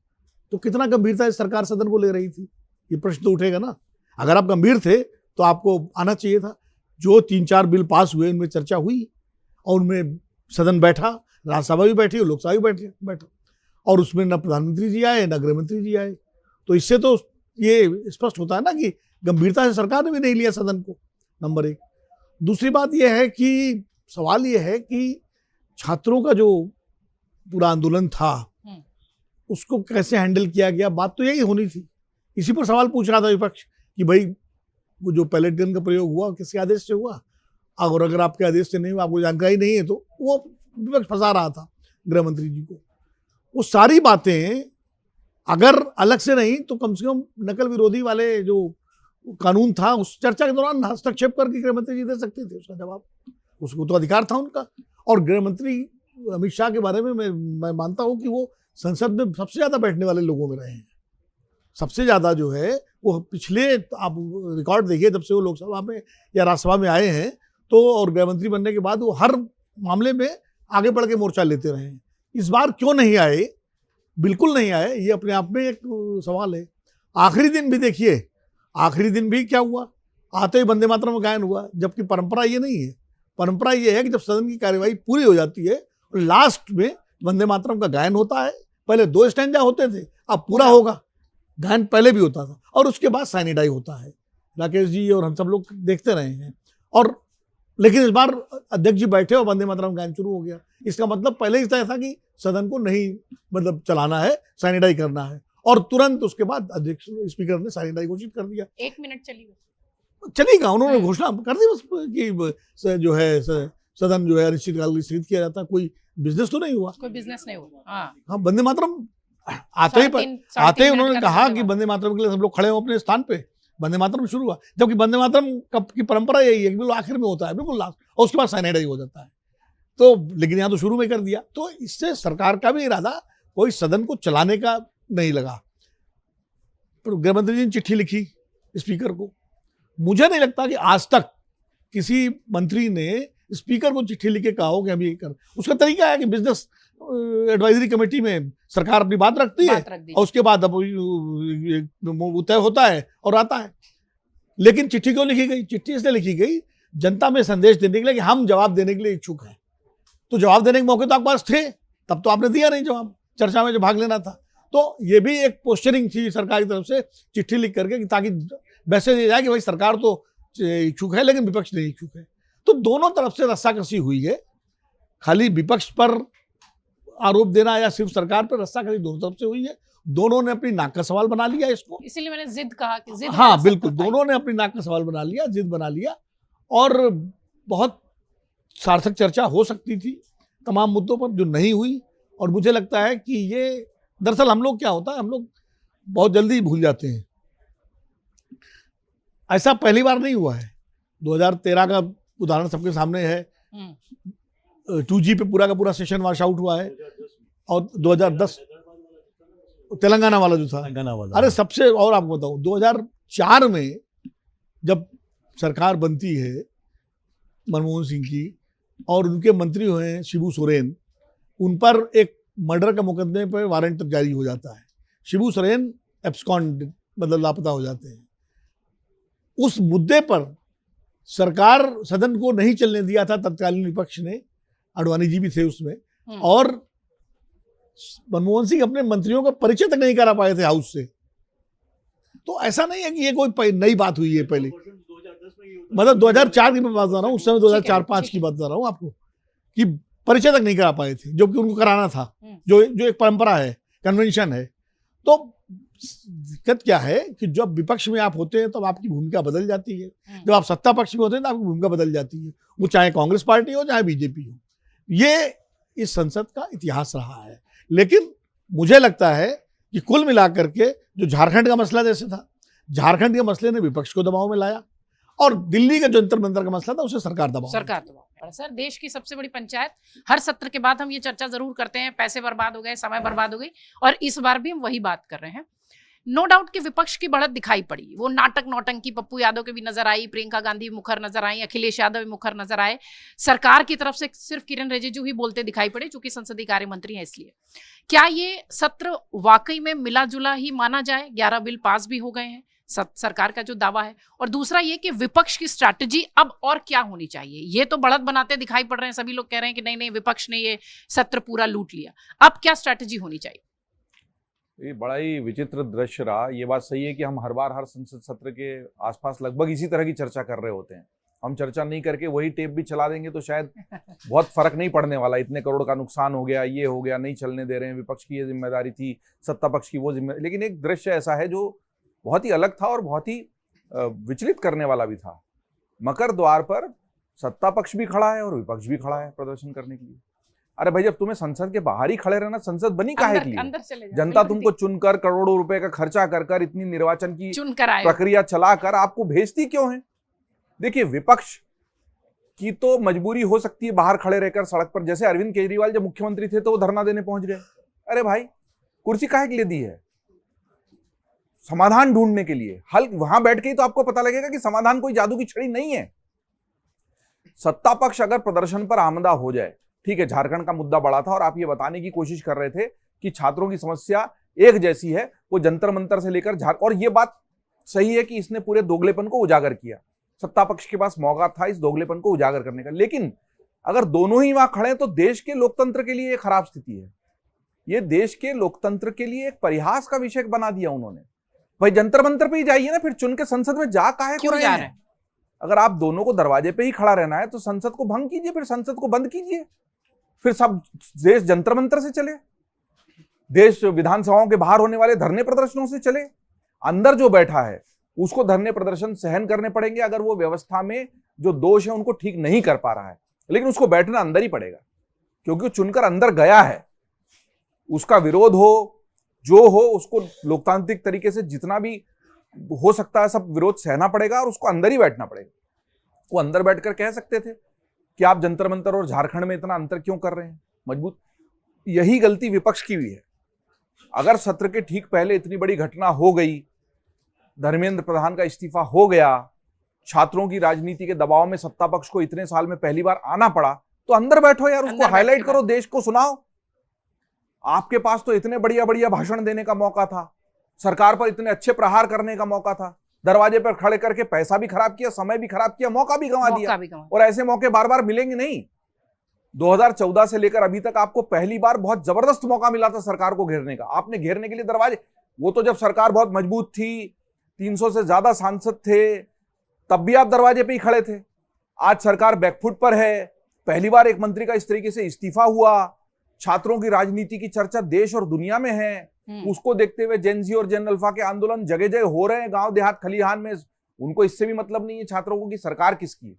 तो कितना गंभीरता से सरकार सदन को ले रही थी, ये प्रश्न तो उठेगा ना। अगर आप गंभीर थे तो आपको आना चाहिए था। जो 3-4 बिल पास हुए उनमें चर्चा हुई और उनमें सदन बैठा, राज्यसभा भी बैठी और लोकसभा भी बैठा, और उसमें न प्रधानमंत्री जी आए न गृह मंत्री जी आए। तो इससे तो ये स्पष्ट होता है ना कि गंभीरता से सरकार ने भी नहीं लिया सदन को, नंबर 1। दूसरी बात यह है कि सवाल ये है कि छात्रों का जो पूरा आंदोलन था उसको कैसे हैंडल किया गया, बात तो यही होनी थी। इसी पर सवाल पूछ रहा था विपक्ष कि भाई वो जो पैलेट गन का प्रयोग हुआ किसके आदेश से हुआ, और अगर आपके आदेश से नहीं हुआ, आपको जानकारी नहीं है, तो वो विपक्ष फंसा रहा था गृह मंत्री जी को। वो सारी बातें अगर अलग से नहीं तो कम से कम नकल विरोधी वाले जो कानून था उस चर्चा के दौरान हस्तक्षेप करके गृह मंत्री जी दे सकते थे उसका जवाब, उसको तो अधिकार था उनका। और गृह मंत्री अमित शाह के बारे में मैं मानता हूं कि वो संसद में सबसे ज्यादा बैठने वाले लोगों में रहे हैं। सबसे ज्यादा जो है वो पिछले, आप रिकॉर्ड देखिए, जब से वो लोकसभा में या राज्यसभा में आए हैं तो, और गृह मंत्री बनने के बाद वो हर मामले में आगे बढ़ के मोर्चा लेते रहे हैं। इस बार क्यों नहीं आए, बिल्कुल नहीं आए, ये अपने आप में एक सवाल है। आखिरी दिन भी देखिए, आखिरी दिन भी क्या हुआ, आते ही वंदे मातरम का गायन हुआ, जबकि परंपरा ये नहीं है। परंपरा ये है कि जब सदन की कार्यवाही पूरी हो जाती है और लास्ट में वंदे मातरम का गायन होता है। पहले 2 स्टैंजा होते थे, अब पूरा होगा, गायन पहले भी होता था, और उसके बाद साइनिडाई होता है। राकेश जी और हम सब लोग देखते रहे हैं। और लेकिन इस बार अध्यक्ष जी बैठे और वंदे मातरम गायन शुरू हो गया। इसका मतलब पहले ही तय था कि सदन को नहीं मतलब चलाना है, साइनिडाई करना है, और तुरंत उसके बाद अध्यक्ष स्पीकर ने साइनिडाई घोषित कर दिया। 1 मिनट चलेगा, उन्होंने घोषणा कर दी बस कि जो है सदन जो है अनिश्चितकाल के लिए स्थगित किया जाता है। कोई बिजनेस तो नहीं हुआ, कोई बिजनेस नहीं हुआ। हाँ, वंदे मातरम आते ही उन्होंने कहा कि वंदे मातरम के लिए सब लोग खड़े हो अपने स्थान पे, वंदे मातरम शुरू हुआ। जबकि वंदे मातरम की परंपरा यही है कि बिल्कुल आखिर में होता है, बिल्कुल लास्ट, और उसके बाद साइनाइडाई हो जाता है। तो लेकिन यहाँ तो शुरू में कर दिया, तो इससे सरकार का भी इरादा कोई सदन को चलाने का नहीं लगा। गृह मंत्री जी ने चिट्ठी लिखी स्पीकर को। मुझे नहीं लगता कि आज तक किसी मंत्री ने स्पीकर को चिट्ठी लिख के कहा हो कि हम ये कर। उसका तरीका है कि बिजनेस एडवाइजरी कमेटी में सरकार अपनी बात रखती है और उसके बाद अब तय होता है और आता है। लेकिन चिट्ठी क्यों लिखी गई? चिट्ठी इसलिए लिखी गई जनता में संदेश देने के लिए कि हम जवाब देने के लिए इच्छुक हैं। तो जवाब देने के मौके तो आपके पास थे, तब तो आपने दिया नहीं जवाब, चर्चा में जो भाग लेना था। तो ये भी एक पोस्चरिंग थी सरकार की तरफ से चिट्ठी लिख करके, ताकि मैसेज ये जाए कि भाई सरकार तो इच्छुक है लेकिन विपक्ष नहीं इच्छुक है। तो दोनों तरफ से रस्साकसी हुई है। खाली विपक्ष पर आरोप देना या सिर्फ सरकार पर, रस्साकसी दोनों तरफ से हुई है। दोनों ने अपनी नाक का सवाल बना लिया इसको, इसीलिए मैंने जिद कहा कि जिद, हाँ बिल्कुल, दोनों ने अपनी नाक का सवाल बना लिया, जिद बना लिया। और बहुत सार्थक चर्चा हो सकती थी तमाम मुद्दों पर, जो नहीं हुई। और मुझे लगता है कि ये दरअसल हम लोग क्या होता है, हम लोग बहुत जल्दी भूल जाते हैं। ऐसा पहली बार नहीं हुआ है। 2013 का उदाहरण सबके सामने है, 2G पे पूरा का पूरा सेशन वॉश आउट हुआ है। और 2010 तेलंगाना वाला जो था, अरे सबसे, और आपको बताऊं 2004 में जब सरकार बनती है मनमोहन सिंह की और उनके मंत्री हुए हैं शिबू सोरेन, उन पर एक मर्डर का मुकदमे पर वारंट जारी हो जाता है। शिबू सोरेन एब्सकॉन्ड मतलब लापता हो जाते हैं। उस मुद्दे पर सरकार सदन को नहीं चलने दिया था तत्कालीन विपक्ष ने, आडवाणी जी भी थे उसमें, और मनमोहन सिंह अपने मंत्रियों का परिचय तक नहीं करा पाए थे हाउस से। तो ऐसा नहीं है कि ये कोई नई बात हुई है, पहले मतलब 2004 की मैं बात कर रहा हूँ, उस समय 2004-05 की बात कर रहा हूँ आपको, कि परिचय तक नहीं करा पाए थे, जो कि उनको कराना था, जो एक परंपरा है, कन्वेंशन है। तो दिक्कत क्या है कि जब विपक्ष में आप होते हैं तब आपकी भूमिका बदल जाती है, जब आप सत्ता पक्ष में होते हैं तो आपकी भूमिका बदल जाती है, वो चाहे कांग्रेस पार्टी हो चाहे बीजेपी हो। ये इस संसद का इतिहास रहा है। लेकिन मुझे लगता है कि कुल मिलाकर के जो झारखंड का मसला जैसे था, झारखंड के मसले ने विपक्ष को दबाव में लाया, और दिल्ली का जो जंतर मंतर का मसला था उसे सरकार दबाव। सर, देश की सबसे बड़ी पंचायत, हर सत्र के बाद हम ये चर्चा जरूर करते हैं, पैसे बर्बाद हो गए, समय बर्बाद हो गई, और इस बार भी हम वही बात कर रहे हैं। नो डाउट कि विपक्ष की बढ़त दिखाई पड़ी, वो नाटक नौटंकी पप्पू यादव के भी नजर आई, प्रियंका गांधी मुखर नजर आई, अखिलेश यादव भी मुखर नजर आए। सरकार की तरफ से सिर्फ किरण रिजिजू ही बोलते दिखाई पड़े, चूंकि संसदीय कार्य मंत्री हैं इसलिए। क्या ये सत्र वाकई में मिला जुला ही माना जाए? 11 बिल पास भी हो गए हैं, सरकार का जो दावा है, और दूसरा ये कि विपक्ष की स्ट्रैटेजी अब और क्या होनी चाहिए? ये तो बढ़त बनाते दिखाई पड़ रहे हैं, सभी लोग कह रहे हैं कि नहीं नहीं विपक्ष ने ये सत्र पूरा लूट लिया, अब क्या स्ट्रैटेजी होनी चाहिए? ये बड़ा ही विचित्र दृश्य रहा। ये बात सही है कि हम हर बार हर संसद सत्र के आसपास लगभग इसी तरह की चर्चा कर रहे होते हैं। हम चर्चा नहीं करके वही टेप भी चला देंगे तो शायद बहुत फर्क नहीं पड़ने वाला। इतने करोड़ का नुकसान हो गया, ये हो गया, नहीं चलने दे रहे हैं, विपक्ष की ये जिम्मेदारी थी, सत्ता पक्ष की वो जिम्मेदारी। लेकिन एक दृश्य ऐसा है जो बहुत ही अलग था और बहुत ही विचलित करने वाला भी था। मकर द्वार पर सत्ता पक्ष भी खड़ा है और विपक्ष भी खड़ा है प्रदर्शन करने के लिए। अरे भाई, जब तुम्हें संसद के बाहर ही खड़े रहना, संसद बनी काहे के लिए? जनता तुमको चुनकर करोड़ों रुपए का खर्चा कर इतनी निर्वाचन की प्रक्रिया चलाकर आपको भेजती क्यों है? देखिए, विपक्ष की तो मजबूरी हो सकती है बाहर खड़े रहकर सड़क पर। जैसे अरविंद केजरीवाल जब मुख्यमंत्री थे तो वो धरना देने पहुंच गए। अरे भाई, कुर्सी काहे के लिए दी है? समाधान ढूंढने के लिए। हल वहां बैठ के ही तो आपको पता लगेगा कि समाधान कोई जादू की छड़ी नहीं है। सत्ता पक्ष अगर प्रदर्शन पर आमदा हो जाए, ठीक है, झारखंड का मुद्दा बड़ा था और आप ये बताने की कोशिश कर रहे थे कि छात्रों की समस्या एक जैसी है, वो जंतर मंतर से लेकर और ये बात सही है कि इसने पूरे दोगलेपन को उजागर किया। सत्ता पक्ष के पास मौका था इस दोगलेपन को उजागर करने का। लेकिन अगर दोनों ही वहां खड़े तो देश के लोकतंत्र के लिए एक खराब स्थिति है। ये देश के लोकतंत्र के लिए एक परिहास का विषय बना दिया उन्होंने। भाई, जंतर मंतर पे ही जाइए ना, फिर चुन के संसद में जा काहे को रहे हैं? अगर आप दोनों को दरवाजे पे ही खड़ा रहना है तो संसद को भंग कीजिए, फिर संसद को बंद कीजिए, फिर सब देश जंतर मंतर से चले, देश विधानसभाओं के बाहर होने वाले धरने प्रदर्शनों से चले। अंदर जो बैठा है उसको धरने प्रदर्शन सहन करने पड़ेंगे अगर वो व्यवस्था में जो दोष है उनको ठीक नहीं कर पा रहा है, लेकिन उसको बैठना अंदर ही पड़ेगा, क्योंकि वो चुनकर अंदर गया है। उसका विरोध हो जो हो, उसको लोकतांत्रिक तरीके से जितना भी हो सकता है सब विरोध सहना पड़ेगा और उसको अंदर ही बैठना पड़ेगा। वो अंदर बैठकर कह सकते थे कि आप जंतर मंतर और झारखंड में इतना अंतर क्यों कर रहे हैं मजबूत। यही गलती विपक्ष की भी है। अगर सत्र के ठीक पहले इतनी बड़ी घटना हो गई, धर्मेंद्र प्रधान का इस्तीफा हो गया, छात्रों की राजनीति के दबाव में सत्ता पक्ष को इतने साल में पहली बार आना पड़ा, तो अंदर बैठो यार, उसको हाईलाइट करो, देश को सुनाओ। आपके पास तो इतने बढ़िया बढ़िया भाषण देने का मौका था, सरकार पर इतने अच्छे प्रहार करने का मौका था, दरवाजे पर खड़े करके पैसा भी खराब किया, समय भी खराब किया, मौका भी गंवा दिया। और ऐसे मौके बार बार मिलेंगे नहीं। 2014 से लेकर अभी तक आपको पहली बार बहुत जबरदस्त मौका मिला था सरकार को घेरने का। आपने घेरने के लिए दरवाजे, वो तो जब सरकार बहुत मजबूत थी, 300 से ज्यादा सांसद थे, तब भी आप दरवाजे पे ही खड़े थे। आज सरकार बैकफुट पर है, पहली बार एक मंत्री का इस तरीके से इस्तीफा हुआ, छात्रों की राजनीति की चर्चा देश और दुनिया में है। उसको देखते हुए जेनजी और जेन अल्फा के आंदोलन जगह जगह हो रहे हैं, गांव देहात खलिहान में। उनको इससे भी मतलब नहीं है छात्रों को कि सरकार किसकी है।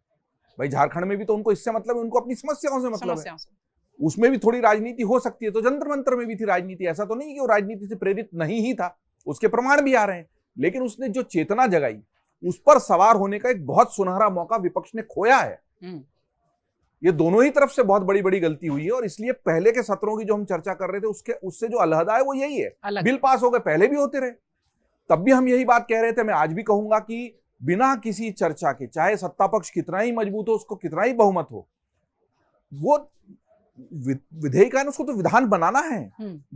भाई, झारखंड में भी तो उनको इससे मतलब है, उनको अपनी समस्याओं से मतलब है। उसमें भी थोड़ी राजनीति हो सकती है। तो जंतर मंतर में भी थी राजनीति, ऐसा तो नहीं कि वो राजनीति से प्रेरित नहीं ही था, उसके प्रमाण भी आ रहे हैं। लेकिन उसने जो चेतना जगाई, उस पर सवार होने का एक बहुत सुनहरा मौका विपक्ष ने खोया है। ये दोनों ही तरफ से बहुत बड़ी बड़ी गलती हुई है। और इसलिए पहले के सत्रों की जो हम चर्चा कर रहे थे उससे जो अलहदा है वो यही है। बिल पास हो गए, पहले भी होते रहे, तब भी हम यही बात कह रहे थे। मैं आज भी कहूंगा कि बिना किसी चर्चा के, चाहे सत्ता पक्ष कितना ही मजबूत हो, उसको कितना ही बहुमत हो, वो विधेयक है ना, उसको तो विधान बनाना है,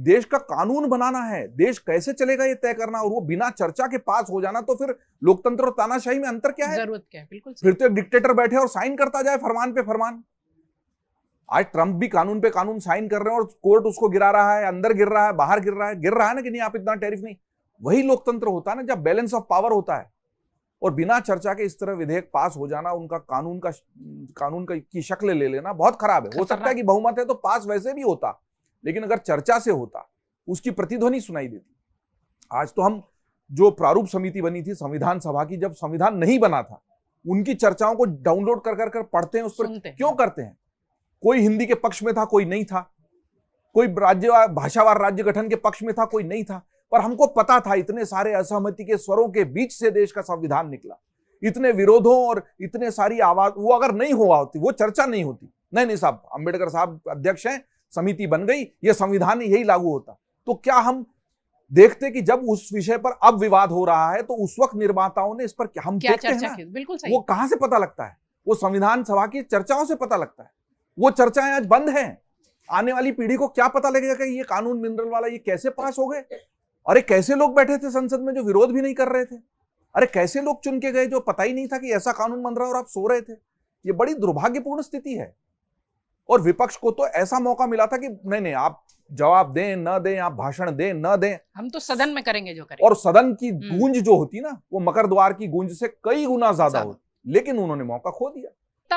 देश का कानून बनाना है, देश कैसे चलेगा ये तय करना, और वो बिना चर्चा के पास हो जाना, तो फिर लोकतंत्र और तानाशाही में अंतर क्या है? जरूरत क्या है? बिल्कुल फिर तो एक डिक्टेटर बैठे और साइन करता जाए फरमान पे फरमान। आज ट्रंप भी कानून पे कानून साइन कर रहे हैं और कोर्ट उसको गिरा रहा है, अंदर गिर रहा है, बाहर गिर रहा है ना कि नहीं आप इतना टैरिफ नहीं। वही लोकतंत्र होता है ना, जब बैलेंस ऑफ पावर होता है। और बिना चर्चा के इस तरह विधेयक पास हो जाना, उनका कानून की शक्ल ले लेना बहुत खराब है। हो सकता है कि बहुमत है तो पास वैसे भी होता, लेकिन अगर चर्चा से होता, उसकी प्रतिध्वनि सुनाई देती। आज तो हम जो प्रारूप समिति बनी थी संविधान सभा की, जब संविधान नहीं बना था, उनकी चर्चाओं को डाउनलोड कर पढ़ते हैं, उस पर क्यों करते हैं? कोई हिंदी के पक्ष में था, कोई नहीं था, कोई भाषावार राज्य गठन के पक्ष में था, कोई नहीं था, पर हमको पता था इतने सारे असहमति के स्वरों के बीच से देश का संविधान निकला, इतने विरोधों और इतने सारी आवाज, वो अगर नहीं हुआ होती, वो चर्चा नहीं होती। नहीं साहब, अंबेडकर साहब अध्यक्ष हैं, समिति बन गई, ये संविधान यही लागू होता। तो क्या हम देखते कि जब उस विषय पर अब विवाद हो रहा है तो उस वक्त निर्माताओं ने इस पर हम क्या देखते हैं चर्चा ना, की? बिल्कुल सही। वो कहां से पता लगता है? वो संविधान सभा की चर्चाओं से पता लगता है। वो चर्चाएं आज बंद हैं। आने वाली पीढ़ी को क्या पता लगेगा कि ये कानून मिनरल वाला ये कैसे पास हो गए? अरे कैसे लोग बैठे थे संसद में जो विरोध भी नहीं कर रहे थे? अरे कैसे लोग चुन के गए जो पता ही नहीं था कि ऐसा कानून बन रहा है और आप सो रहे थे? ये बड़ी दुर्भाग्यपूर्ण स्थिति है। और विपक्ष को तो ऐसा मौका मिला था कि नहीं आप जवाब दें न दें, आप भाषण दें न दें, हम तो सदन में करेंगे जो करेंगे। और सदन की गूंज जो होती ना, वो मकर द्वार की गूंज से कई गुना ज्यादा होती, लेकिन उन्होंने मौका खो दिया।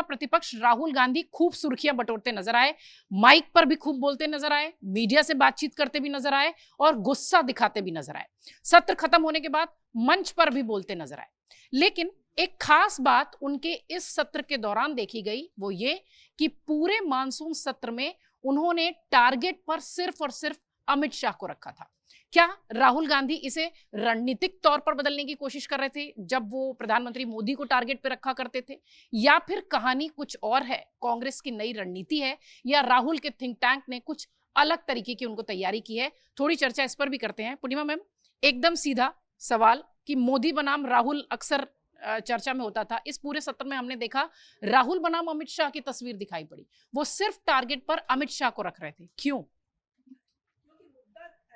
प्रतिपक्ष राहुल गांधी खूब सुर्खियां बटोरते नजर आए, माइक पर भी खूब बोलते नजर आए, मीडिया से बातचीत करते भी नजर आए और गुस्सा दिखाते भी नजर आए। सत्र खत्म होने के बाद मंच पर भी बोलते नजर आए। लेकिन एक खास बात उनके इस सत्र के दौरान देखी गई, वो ये कि पूरे मानसून सत्र में उन्होंने टारगेट पर सिर्फ और सिर्फ अमित शाह को रखा था। क्या राहुल गांधी इसे रणनीतिक तौर पर बदलने की कोशिश कर रहे थे जब वो प्रधानमंत्री मोदी को टारगेट पे रखा करते थे, या फिर कहानी कुछ और है, कांग्रेस की नई रणनीति है, या राहुल के थिंक टैंक ने कुछ अलग तरीके की उनको तैयारी की है? थोड़ी चर्चा इस पर भी करते हैं। पूर्णिमा मैम, एकदम सीधा सवाल कि मोदी बनाम राहुल अक्सर चर्चा में होता था, इस पूरे सत्र में हमने देखा राहुल बनाम अमित शाह की तस्वीर दिखाई पड़ी। वो सिर्फ टारगेट पर अमित शाह को रख रहे थे, क्यों?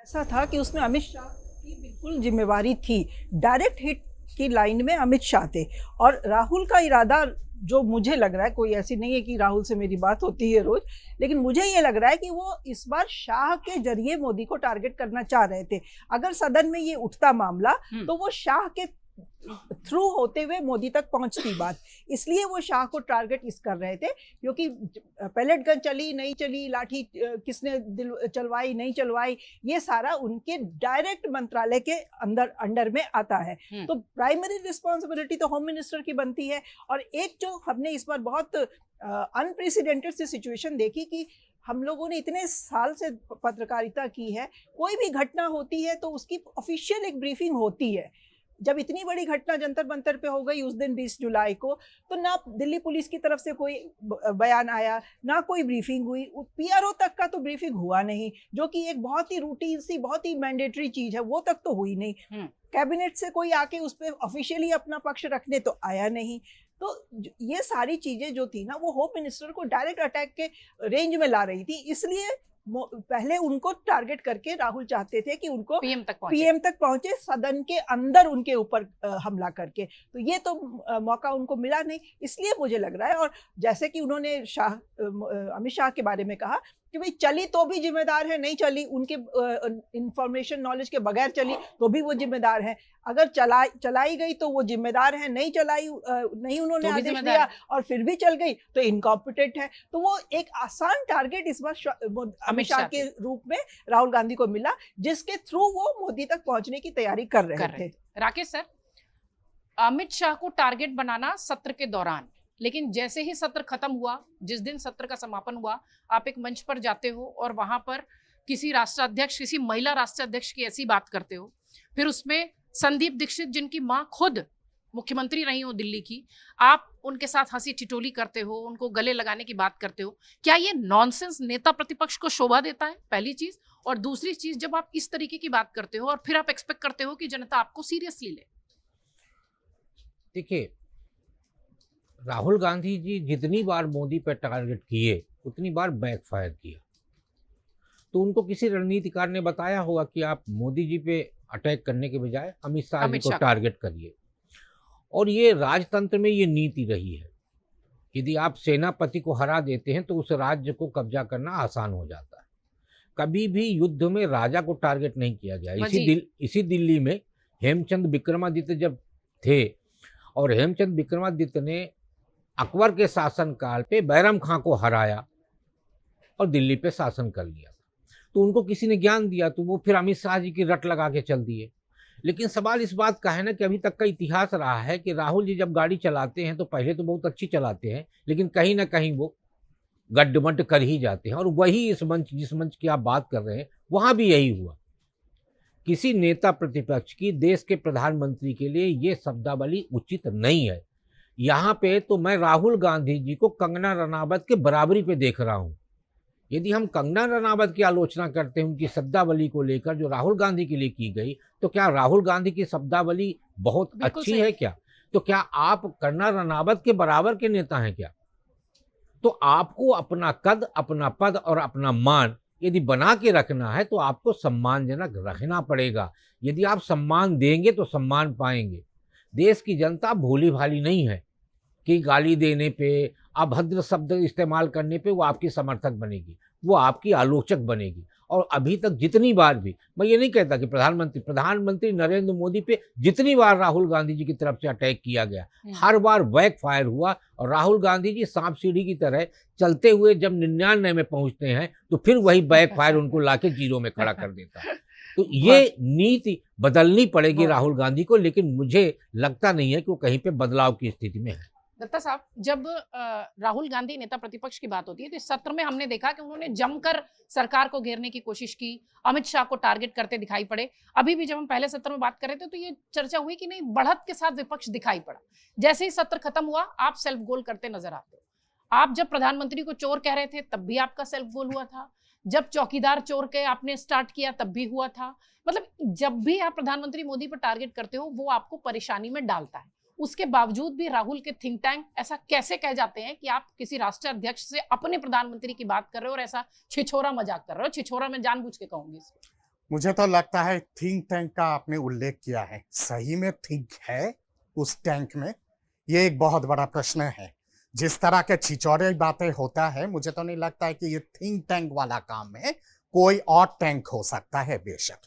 ऐसा था कि उसमें अमित शाह की बिल्कुल जिम्मेवारी थी। डायरेक्ट हिट की लाइन में अमित शाह थे, और राहुल का इरादा, जो मुझे लग रहा है, कोई ऐसी नहीं है कि राहुल से मेरी बात होती है रोज, लेकिन मुझे ये लग रहा है कि वो इस बार शाह के जरिए मोदी को टारगेट करना चाह रहे थे। अगर सदन में ये उठता मामला तो वो शाह के थ्रू होते हुए मोदी तक पहुंचती बात, इसलिए वो शाह को टारगेट इस कर रहे थे, क्योंकि पैलेट गन चली नहीं चली, लाठी किसने चलवाई नहीं चलवाई, ये सारा उनके डायरेक्ट मंत्रालय के अंडर में आता है। तो प्राइमरी रिस्पॉन्सिबिलिटी तो होम मिनिस्टर की बनती है। और एक जो हमने इस बार बहुत अनप्रेसिडेंटेड सी सिचुएशन देखी कि हम लोगों ने इतने साल से पत्रकारिता की है, कोई भी घटना होती है तो उसकी ऑफिशियल एक ब्रीफिंग होती है। जब इतनी बड़ी घटना जंतर मंतर पे हो गई उस दिन 20 जुलाई को, तो ना दिल्ली पुलिस की तरफ से कोई बयान आया, ना कोई ब्रीफिंग हुई, पीआरओ तक का तो ब्रीफिंग हुआ नहीं, जो कि एक बहुत ही रूटीन सी, बहुत ही मैंडेटरी चीज है, वो तक तो हुई नहीं। कैबिनेट से कोई आके उस पर ऑफिशियली अपना पक्ष रखने तो आया नहीं। तो ये सारी चीजें जो थी ना, वो होम मिनिस्टर को डायरेक्ट अटैक के रेंज में ला रही थी। इसलिए पहले उनको टारगेट करके राहुल चाहते थे कि उनको पीएम तक पहुंचे, सदन के अंदर उनके ऊपर हमला करके। तो ये तो मौका उनको मिला नहीं, इसलिए मुझे लग रहा है। और जैसे कि उन्होंने अमित शाह के बारे में कहा कि भाई चली तो भी जिम्मेदार है, नहीं चली उनके इंफॉर्मेशन नॉलेज के बगैर चली तो भी वो जिम्मेदार है, अगर चलाई गई तो वो जिम्मेदार है, नहीं चलाई नहीं उन्होंने तो आदेश दिया और फिर भी चल गई तो इनकॉम्पिटेंट है। तो वो एक आसान टारगेट इस बार अमित शाह के रूप में राहुल गांधी को मिला, जिसके थ्रू वो मोदी तक पहुंचने की तैयारी कर रहे थे। राकेश सर, अमित शाह को टारगेट बनाना सत्र के दौरान, लेकिन जैसे ही सत्र खत्म हुआ, जिस दिन सत्र का समापन हुआ, आप एक मंच पर जाते हो और वहां पर किसी राष्ट्राध्यक्ष, किसी महिला राष्ट्राध्यक्ष की ऐसी बात करते हो, फिर उसमें संदीप दीक्षित जिनकी मां खुद मुख्यमंत्री रही हो दिल्ली की, आप उनके साथ हंसी ठिठोली करते हो, उनको गले लगाने की बात करते हो। क्या ये नॉनसेंस नेता प्रतिपक्ष को शोभा देता है? पहली चीज। और दूसरी चीज, जब आप इस तरीके की बात करते हो और फिर आप एक्सपेक्ट करते हो कि जनता आपको सीरियसली ले। देखिए, राहुल गांधी जी जितनी बार मोदी पर टारगेट किए उतनी बार बैकफायर किया। तो उनको किसी रणनीतिकार ने बताया होगा कि आप मोदी जी पे अटैक करने के बजाय अमित शाह जी अमित को शाह। टारगेट करिए। और ये राजतंत्र में ये नीति रही है, यदि आप सेनापति को हरा देते हैं तो उस राज्य को कब्जा करना आसान हो जाता है। कभी भी युद्ध में राजा को टारगेट नहीं किया गया। इसी दिल्ली में हेमचंद विक्रमादित्य जब थे और हेमचंद विक्रमादित्य ने अकबर के शासनकाल पे बैरम खां को हराया और दिल्ली पे शासन कर लिया, तो उनको किसी ने ज्ञान दिया तो वो फिर अमित शाह जी की रट लगा के चल दिए। लेकिन सवाल इस बात का है ना कि अभी तक का इतिहास रहा है कि राहुल जी जब गाड़ी चलाते हैं तो पहले तो बहुत अच्छी चलाते हैं, लेकिन कहीं ना कहीं वो गड्ढमड्ढ कर ही जाते हैं। और वही इस मंच, जिस मंच की आप बात कर रहे हैं, वहाँ भी यही हुआ। किसी नेता प्रतिपक्ष की देश के प्रधानमंत्री के लिए ये शब्दावली उचित नहीं है। यहाँ पे तो मैं राहुल गांधी जी को कंगना रनावत के बराबरी पे देख रहा हूँ। यदि हम कंगना रनावत की आलोचना करते हैं उनकी शब्दावली को लेकर जो राहुल गांधी के लिए की गई, तो क्या राहुल गांधी की शब्दावली बहुत अच्छी है क्या? तो क्या आप कंगना रनावत के बराबर के नेता हैं क्या? तो आपको अपना कद, अपना पद और अपना मान यदि बना के रखना है तो आपको सम्मानजनक रखना पड़ेगा। यदि आप सम्मान देंगे तो सम्मान पाएंगे। देश की जनता भोली भाली नहीं है कि गाली देने पे, अभद्र शब्द इस्तेमाल करने पे वो आपकी समर्थक बनेगी, वो आपकी आलोचक बनेगी। और अभी तक जितनी बार भी, मैं ये नहीं कहता कि प्रधानमंत्री नरेंद्र मोदी पे जितनी बार राहुल गांधी जी की तरफ से अटैक किया गया, हर बार बैक फायर हुआ। और राहुल गांधी जी सांप सीढ़ी की तरह चलते हुए जब 99 में पहुंचते हैं तो फिर वही बैक फायर उनको लाके 0 में खड़ा कर देता है। तो ये नीति बदलनी पड़ेगी राहुल गांधी को, लेकिन मुझे लगता नहीं है कि वो कहीं पे बदलाव की स्थिति में है। दत्ता साहब, जब राहुल गांधी नेता प्रतिपक्ष की बात होती है तो इस सत्र में हमने देखा कि उन्होंने जमकर सरकार को घेरने की कोशिश की, अमित शाह को टारगेट करते दिखाई पड़े। अभी भी जब हम पहले सत्र में बात कर रहे थे तो ये चर्चा हुई कि नहीं, बढ़त के साथ विपक्ष दिखाई पड़ा। जैसे ही सत्र खत्म हुआ आप सेल्फ गोल करते नजर आते हो। आप जब प्रधानमंत्री को चोर कह रहे थे तब भी आपका सेल्फ गोल हुआ था, जब चौकीदार चोर के आपने स्टार्ट किया तब भी हुआ था। मतलब जब भी आप प्रधानमंत्री मोदी पर टारगेट करते हो वो आपको परेशानी में डालता है। उसके बावजूद भी राहुल के थिंक टैंक ऐसा कैसे कह जाते हैं कि आप किसी राष्ट्रीय अध्यक्ष से अपने प्रधानमंत्री की बात कर रहे हो और ऐसा छिछोरा मजाक कर रहे हो? छिछोरा मैं जानबूझ के कहूंगी इसको। मुझे तो लगता है थिंक टैंक का आपने उल्लेख किया है, सही में थिंक है उस टैंक में? ये एक बहुत बड़ा प्रश्न है। जिस तरह के छिछोरे बातें होता है, मुझे तो नहीं लगता है कि ये थिंक टैंक वाला काम है। कोई और टैंक हो सकता है बेशक।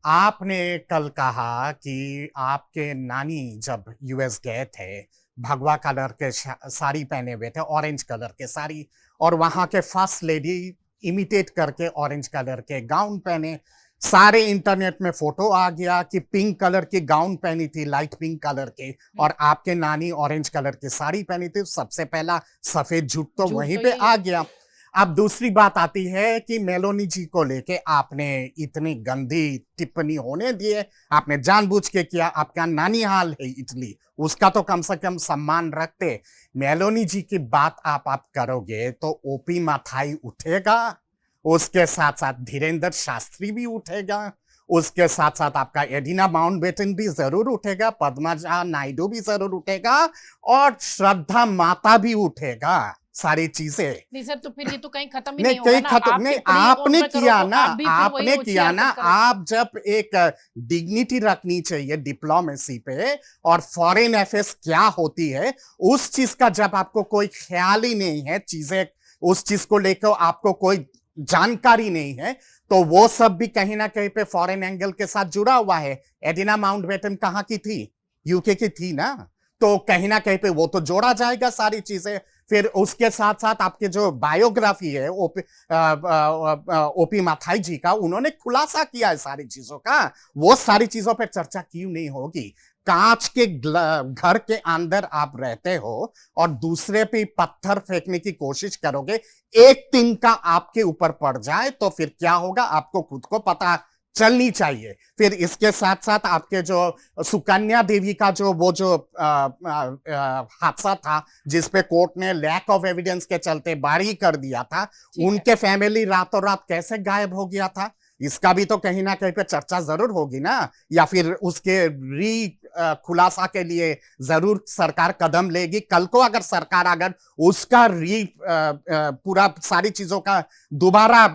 आपने कल कहा कि आपके नानी जब यूएस गए थे, भगवा कलर के साड़ी पहने हुए थे, ऑरेंज कलर के साड़ी, और वहां के फर्स्ट लेडी इमिटेट करके ऑरेंज कलर के गाउन पहने। सारे इंटरनेट में फोटो आ गया कि पिंक कलर की गाउन पहनी थी, लाइट पिंक कलर के, और आपके नानी ऑरेंज कलर की साड़ी पहनी थी। सबसे पहला सफेद झूठ तो वहीं पे आ गया। अब दूसरी बात आती है कि मेलोनी जी को लेके आपने इतनी गंदी टिप्पणी होने दी है, आपने जानबूझ के किया। आपका नानी हाल है इटली, उसका तो कम से कम सम्मान रखते। मेलोनी जी की बात आप करोगे तो ओपी माथाई उठेगा, उसके साथ साथ धीरेन्द्र शास्त्री भी उठेगा, उसके साथ साथ आपका एडिना माउंटबेटन भी जरूर उठेगा, पद्मजा नायडू भी जरूर उठेगा, और श्रद्धा माता भी उठेगा। सारी चीजें नहीं सर, तो फिर ये तो कहीं खत्म ही नहीं, नहीं होगा ना। खत्म नहीं, आपने किया ना, आपने किया ना। आप आप जब एक डिग्निटी रखनी चाहिए डिप्लोमेसी पे, और फॉरेन अफेयर्स क्या होती है उस चीज का जब आपको कोई ख्याल ही नहीं है, चीजें उस चीज को लेकर आपको कोई जानकारी नहीं है, तो वो सब भी कहीं ना कहीं पे फॉरेन एंगल के साथ जुड़ा हुआ है। एडिना माउंटबेटन कहाँ की थी? यूके की थी ना, तो कहीं ना कहीं पे वो तो जोड़ा जाएगा सारी चीजें। फिर उसके साथ साथ आपके जो बायोग्राफी है ओपी माथाई जी का, उन्होंने खुलासा किया है सारी चीजों का। वो सारी चीजों पर चर्चा क्यों नहीं होगी? कांच के घर के अंदर आप रहते हो और दूसरे पे पत्थर फेंकने की कोशिश करोगे, एक तिनका आपके ऊपर पड़ जाए तो फिर क्या होगा आपको खुद को पता चलनी चाहिए। फिर इसके साथ साथ आपके जो सुकन्या देवी का जो वो जो हादसा था जिसपे कोर्ट ने लैक ऑफ एविडेंस के चलते बारी कर दिया था, उनके फैमिली रातों रात कैसे गायब हो गया था, इसका भी तो कहीं ना कहीं पे चर्चा जरूर होगी ना। या फिर उसके खुलासा के लिए जरूर सरकार कदम लेगी। कल को अगर सरकार अगर उसका पूरा सारी चीजों का दोबारा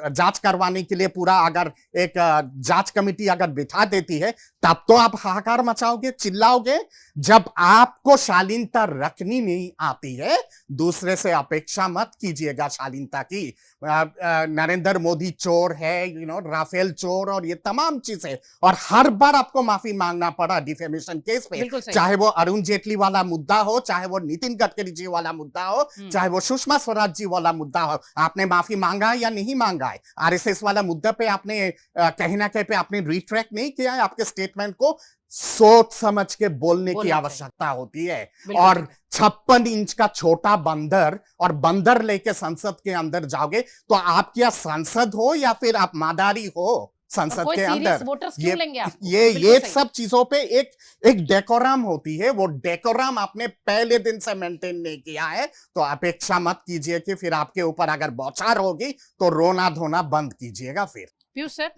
जांच करवाने के लिए पूरा अगर एक जांच कमेटी अगर बिठा देती है, तब तो आप हाहाकार मचाओगे, चिल्लाओगे। जब आपको शालीनता रखनी नहीं आती है, दूसरे से अपेक्षा मत कीजिएगा शालीनता की। नरेंद्र मोदी चोर है, राफेल चोर और ये तमाम चीजें, और हर बार आपको माफी मांगना पड़ा डिफेमेशन केस पे, चाहे वो अरुण जेटली वाला मुद्दा हो, चाहे वो नितिन गडकरी जी वाला मुद्दा हो, चाहे वो सुषमा स्वराज जी वाला मुद्दा हो। आपने माफी मांगा है या नहीं मांगा है? आरएसएस वाला मुद्दा पे आपने कहीं ना कहीं पे आपने रिट्रैक्ट नहीं किया है। आपके स्टेटमेंट को सोच समझ के बोलने की आवश्यकता होती है। और 56 इंच का छोटा बंदर और बंदर लेके संसद के अंदर जाओगे तो आप क्या संसद हो या फिर आप मादारी हो संसद के अंदर? ये सब चीजों पे एक डेकोरम होती है। वो डेकोरम आपने पहले दिन से मेंटेन नहीं किया है, तो अपेक्षा मत कीजिए कि फिर आपके ऊपर अगर बौछार होगी तो रोना धोना बंद कीजिएगा। फिर पीयूष सर,